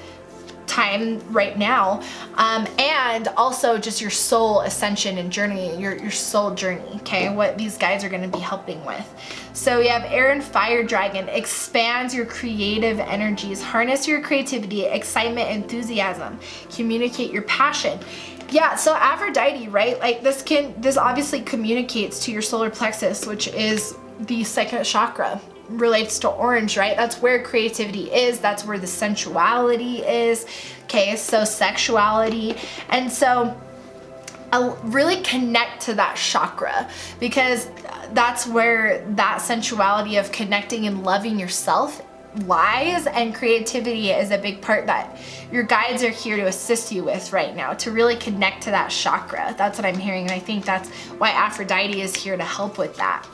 time right now, and also just your soul ascension and journey, your soul journey, okay? What these guides are going to be helping with. So we have Air and Fire Dragon. Expands your creative energies, harness your creativity, excitement, enthusiasm, communicate your passion. Yeah, so Aphrodite, right? Like this obviously communicates to your solar plexus, which is the second chakra. Relates to orange, right? That's where creativity is. That's where the sensuality is. Okay, so sexuality. And so really connect to that chakra, because that's where that sensuality of connecting and loving yourself lies, and creativity is a big part that your guides are here to assist you with right now, to really connect to that chakra. That's what I'm hearing, and I think that's why Aphrodite is here to help with that.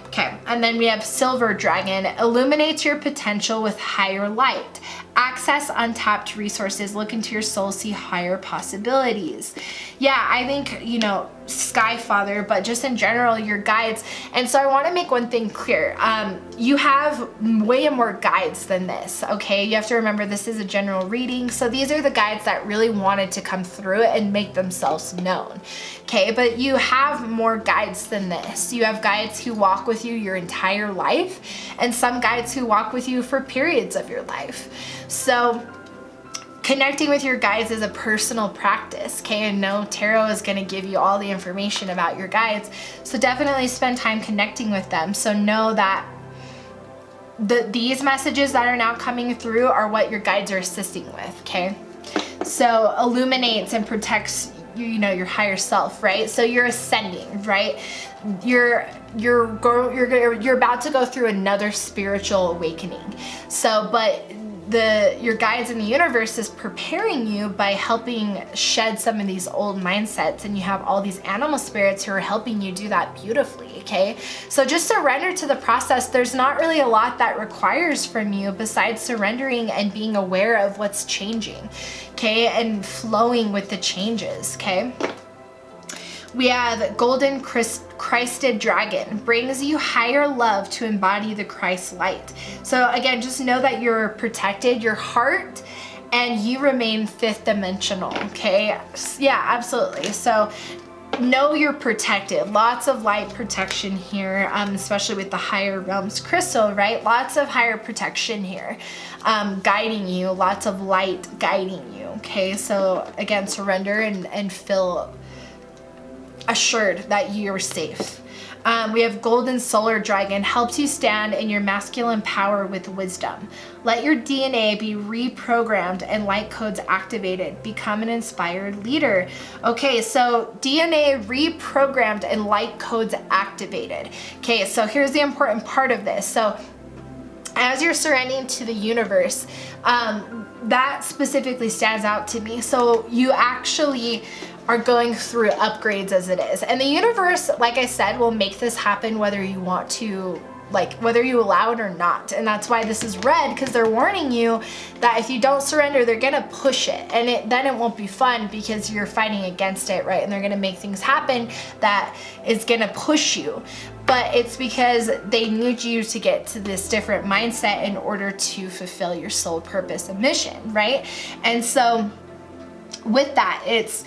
Okay, and then we have Silver Dragon. Illuminates your potential with higher light. Access untapped resources. Look into your soul, see higher possibilities. Yeah, I think, you know, Sky Father, but just in general, your guides. And so I want to make one thing clear. You have way more guides than this, okay? You have to remember this is a general reading. So these are the guides that really wanted to come through it and make themselves known, okay? But you have more guides than this. You have guides who walk with you your entire life, and some guides who walk with you for periods of your life. So connecting with your guides is a personal practice, okay? And no tarot is going to give you all the information about your guides. So definitely spend time connecting with them. So know that these messages that are now coming through are what your guides are assisting with, okay? So illuminates and protects you know, your higher self, right? So you're ascending, right? You're about to go through another spiritual awakening. So, but your guides in the universe is preparing you by helping shed some of these old mindsets, and you have all these animal spirits who are helping you do that beautifully, okay? So just surrender to the process. There's not really a lot that requires from you besides surrendering and being aware of what's changing, okay? And flowing with the changes, okay? We have Golden Christed Dragon. Brings you higher love to embody the Christ light. So again, just know that you're protected, your heart, and you remain fifth dimensional, okay? Yeah, absolutely. So know you're protected. Lots of light protection here, especially with the higher realms crystal, right? Lots of higher protection here, guiding you, lots of light guiding you, okay? So again, surrender and feel assured that you're safe. We have Golden Solar Dragon. Helps you stand in your masculine power with wisdom. Let your DNA be reprogrammed and light codes activated. Become an inspired leader. Okay, so DNA reprogrammed and light codes activated. Okay, so here's the important part of this. So as you're surrendering to the universe, that specifically stands out to me. So you actually are going through upgrades as it is. And the universe, like I said, will make this happen whether you want to, like whether you allow it or not. And that's why this is red, because they're warning you that if you don't surrender, they're gonna push it. And then it won't be fun because you're fighting against it, right? And they're gonna make things happen that is gonna push you. But it's because they need you to get to this different mindset in order to fulfill your soul purpose and mission, right? And so with that, it's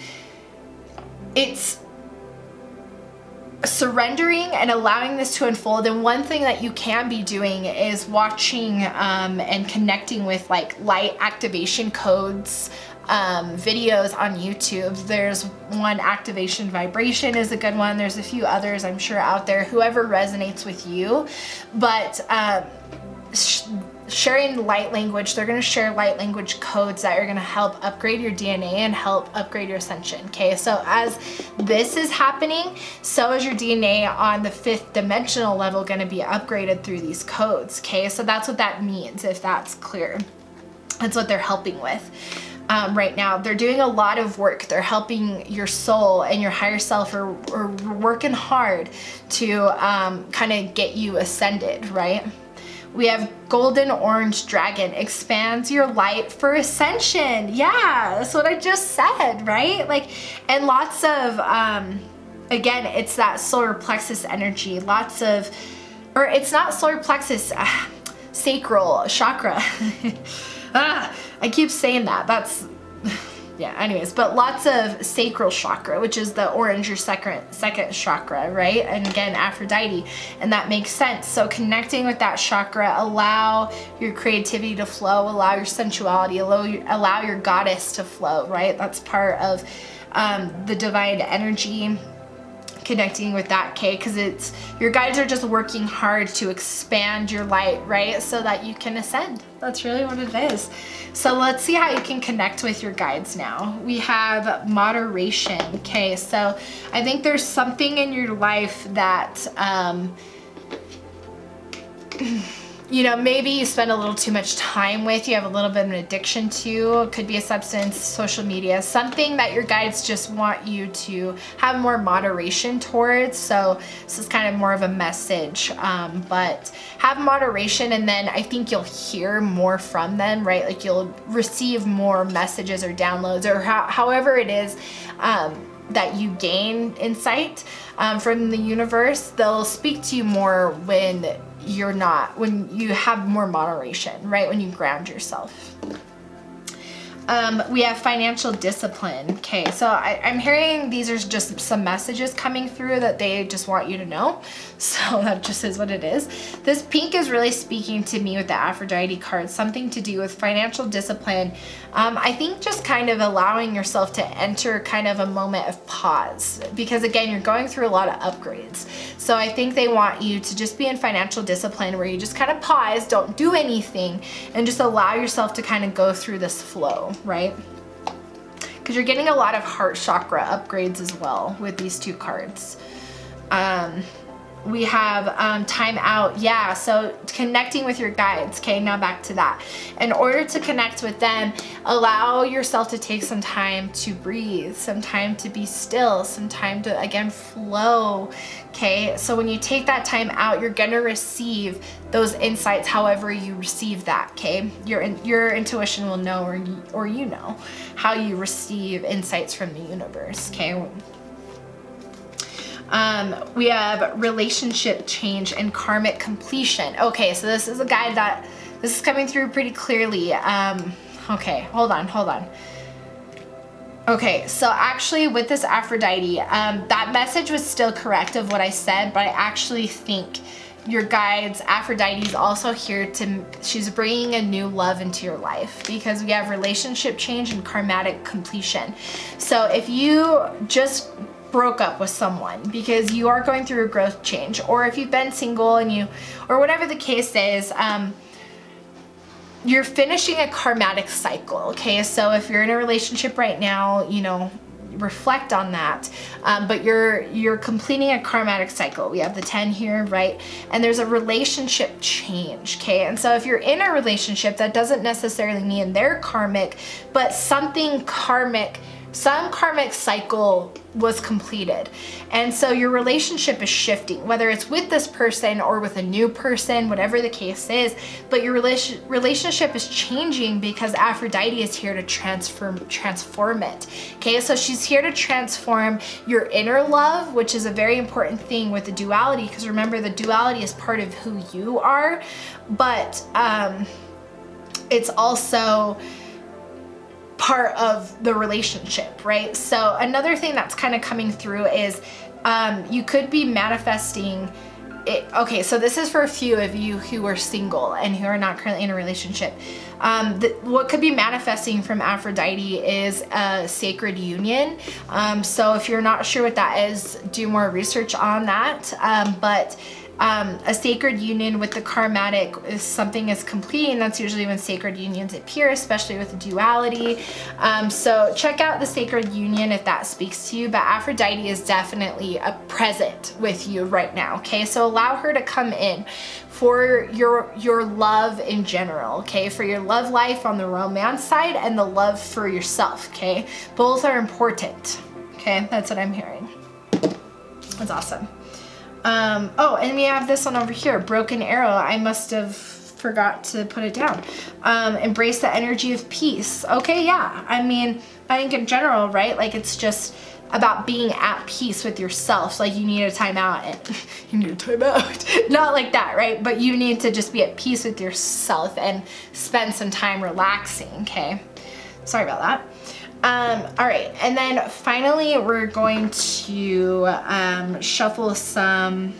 surrendering and allowing this to unfold. And one thing that you can be doing is watching and connecting with like light activation codes videos on YouTube. There's one, activation vibration is a good one. There's a few others I'm sure out there, whoever resonates with you. But sharing light language, they're going to share light language codes that are going to help upgrade your DNA and help upgrade your ascension. Okay, so as this is happening, so is your DNA on the 5th dimensional level going to be upgraded through these codes. Okay, so that's what that means, if that's clear. That's what they're helping with. Right now, they're doing a lot of work. They're helping your soul and your higher self are working hard to kind of get you ascended, right? We have golden orange dragon, expands your light for ascension. Yeah, that's what I just said, right? Like, and lots of, again, it's that solar plexus energy. Lots of, or it's not solar plexus, sacral chakra. I keep saying that. That's, yeah, anyways, but lots of sacral chakra, which is the orange, your second chakra, right? And again, Aphrodite, and that makes sense. So connecting with that chakra, allow your creativity to flow, allow your sensuality, allow your goddess to flow, right? That's part of the divine energy, connecting with that, okay? Because it's, your guides are just working hard to expand your light, right? So that you can ascend. That's really what it is. So let's see how you can connect with your guides now. We have moderation, okay? So I think there's something in your life that, you know, maybe you spend a little too much time with, you have a little bit of an addiction to. It could be a substance, social media, something that your guides just want you to have more moderation towards. So this is kind of more of a message, but have moderation, and then I think you'll hear more from them, right? Like you'll receive more messages or downloads, or however it is that you gain insight from the universe. They'll speak to you more when you have more moderation, right? When you ground yourself. We have financial discipline. Okay, so I'm hearing these are just some messages coming through that they just want you to know. So that just is what it is. This pink is really speaking to me with the Aphrodite card, something to do with financial discipline. I think just kind of allowing yourself to enter kind of a moment of pause, because again, you're going through a lot of upgrades. So I think they want you to just be in financial discipline where you just kind of pause, don't do anything, and just allow yourself to kind of go through this flow, right? Because you're getting a lot of heart chakra upgrades as well with these two cards. We have time out. Yeah, so connecting with your guides. Okay, now back to that. In order to connect with them, allow yourself to take some time to breathe, some time to be still, some time to, again, flow. Okay, so when you take that time out, you're gonna receive those insights however you receive that, okay? Your intuition will know, or you know how you receive insights from the universe, okay? We have relationship change and karmic completion. Okay, so this is a guide that, this is coming through pretty clearly. Okay, hold on. Okay, so actually with this Aphrodite, that message was still correct of what I said, but I actually think your guides, Aphrodite is also here she's bringing a new love into your life, because we have relationship change and karmatic completion. So if you just broke up with someone because you are going through a growth change, or if you've been single and or whatever the case is, you're finishing a karmatic cycle, okay? So if you're in a relationship right now, you know, reflect on that, but you're completing a karmatic cycle. We have the 10 here, right? And there's a relationship change, okay? And so if you're in a relationship, that doesn't necessarily mean they're karmic, but some karmic cycle was completed. And so your relationship is shifting, whether it's with this person or with a new person, whatever the case is, but your relationship is changing because Aphrodite is here to transform it. Okay, so she's here to transform your inner love, which is a very important thing with the duality, because remember, the duality is part of who you are, but it's also part of the relationship, right? So another thing that's kind of coming through is you could be manifesting it. Okay, so this is for a few of you who are single and who are not currently in a relationship. What could be manifesting from Aphrodite is a sacred union. So if you're not sure what that is, do more research on that. But a sacred union with the karmatic is something is completing. That's usually when sacred unions appear, especially with duality. So check out the sacred union if that speaks to you, but Aphrodite is definitely a present with you right now, okay? So allow her to come in for your love in general, okay? For your love life on the romance side and the love for yourself, okay? Both are important, okay? That's what I'm hearing. That's awesome. Oh, and we have this one over here, Broken Arrow. I must have forgot to put it down. Embrace the energy of peace. Okay, yeah. I mean, I think in general, right? Like, it's just about being at peace with yourself. Like, you need a timeout and you need a timeout. Not like that, right? But you need to just be at peace with yourself and spend some time relaxing, okay? Sorry about that. All right, and then finally we're going to shuffle some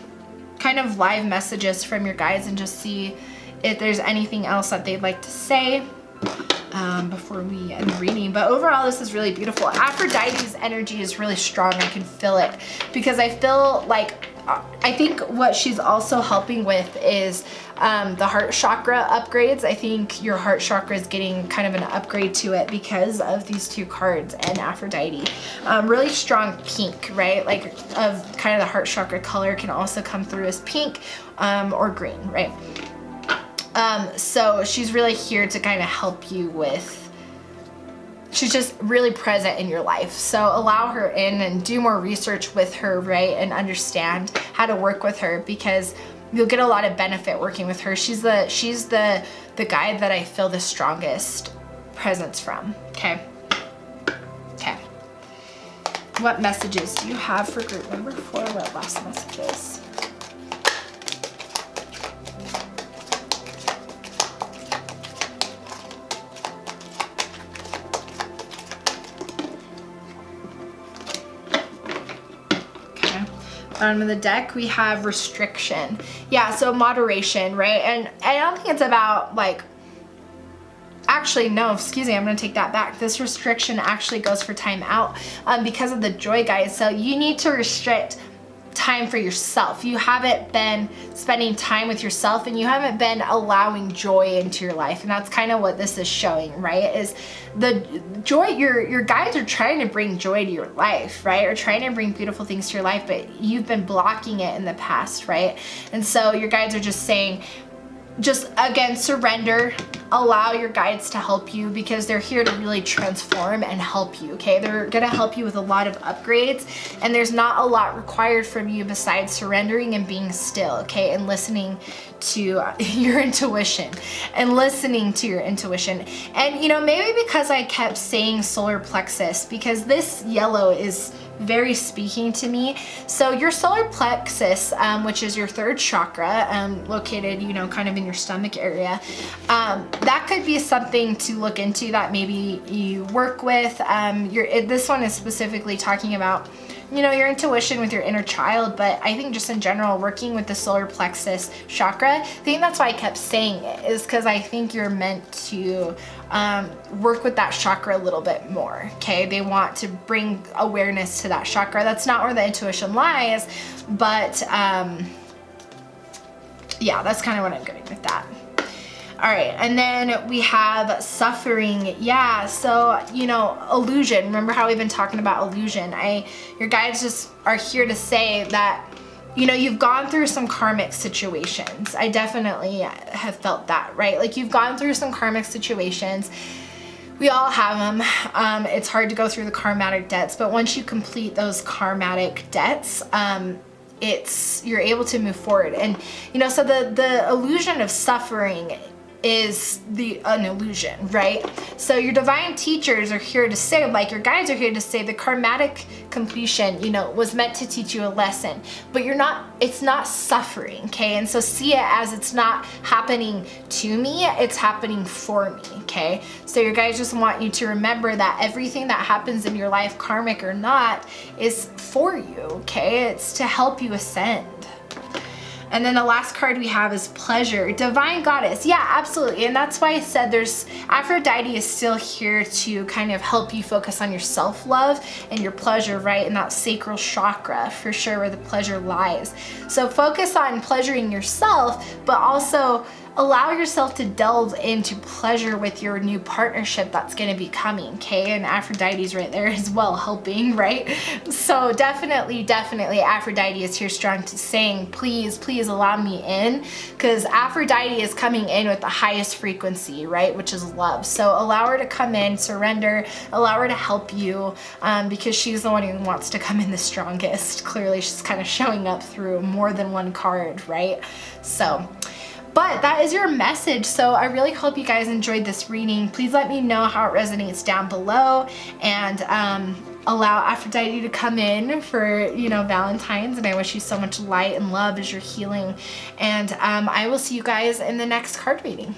kind of live messages from your guides and just see if there's anything else that they'd like to say before we end the reading. But overall, this is really beautiful. Aphrodite's energy is really strong. I can feel it because I feel like, I think what she's also helping with is the heart chakra upgrades. I think your heart chakra is getting kind of an upgrade to it because of these two cards and Aphrodite. Really strong pink, right? Like, of kind of the heart chakra color can also come through as pink or green, right? So she's really here to kind of help you with, she's just really present in your life. So allow her in and do more research with her, right? And understand how to work with her because you'll get a lot of benefit working with her. She's the guide that I feel the strongest presence from, okay? Okay. What messages do you have for group number 4? What last messages? Bottom of the deck, we have restriction. Yeah, so moderation, right? And I don't think it's about like, actually, no, excuse me, I'm gonna take that back. This restriction actually goes for time out because of the joy, guys. So you need to restrict time for yourself. You haven't been spending time with yourself and you haven't been allowing joy into your life. And that's kind of what this is showing, right? Is the joy, your guides are trying to bring joy to your life, right? Or trying to bring beautiful things to your life, but you've been blocking it in the past, right? And so your guides are just saying, just again, surrender, allow your guides to help you because they're here to really transform and help you, okay? They're gonna help you with a lot of upgrades and there's not a lot required from you besides surrendering and being still, okay? And listening to your intuition and listening to your intuition. And you know, maybe because I kept saying solar plexus, because this yellow is very speaking to me. So your solar plexus, which is your third chakra, located, you know, kind of in your stomach area, that could be something to look into that maybe you work with. This one is specifically talking about, you know, your intuition with your inner child, but I think just in general, working with the solar plexus chakra, I think that's why I kept saying it, is because I think you're meant to work with that chakra a little bit more, okay? They want to bring awareness to that chakra. That's not where the intuition lies, but yeah, that's kind of what I'm getting with that. All right, and then we have suffering. Yeah, so, you know, illusion. Remember how we've been talking about illusion? Your guides just are here to say that, you know, you've gone through some karmic situations. I definitely have felt that, right? Like, you've gone through some karmic situations. We all have them. It's hard to go through the karmatic debts, but once you complete those karmatic debts, you're able to move forward. And, you know, so the illusion of suffering is an illusion, right? So your divine teachers are here to say, like your guides are here to say, the karmatic completion, you know, was meant to teach you a lesson, but it's not suffering, okay? And so see it as it's not happening to me, it's happening for me, okay? So your guides just want you to remember that everything that happens in your life, karmic or not, is for you, okay? It's to help you ascend. And then the last card we have is pleasure, divine goddess. Yeah, absolutely. And that's why I said Aphrodite is still here to kind of help you focus on your self-love and your pleasure, right? And that sacral chakra, for sure, where the pleasure lies. So focus on pleasuring yourself, but also allow yourself to delve into pleasure with your new partnership that's going to be coming, okay? And Aphrodite's right there as well, helping, right? So definitely Aphrodite is here strong to saying, please allow me in, because Aphrodite is coming in with the highest frequency, right? Which is love. So allow her to come in, surrender, allow her to help you, because she's the one who wants to come in the strongest. Clearly she's kind of showing up through more than one card, right? So, but that is your message. So I really hope you guys enjoyed this reading. Please let me know how it resonates down below, and allow Aphrodite to come in for, you know, Valentine's. And I wish you so much light and love as you're healing. And I will see you guys in the next card reading.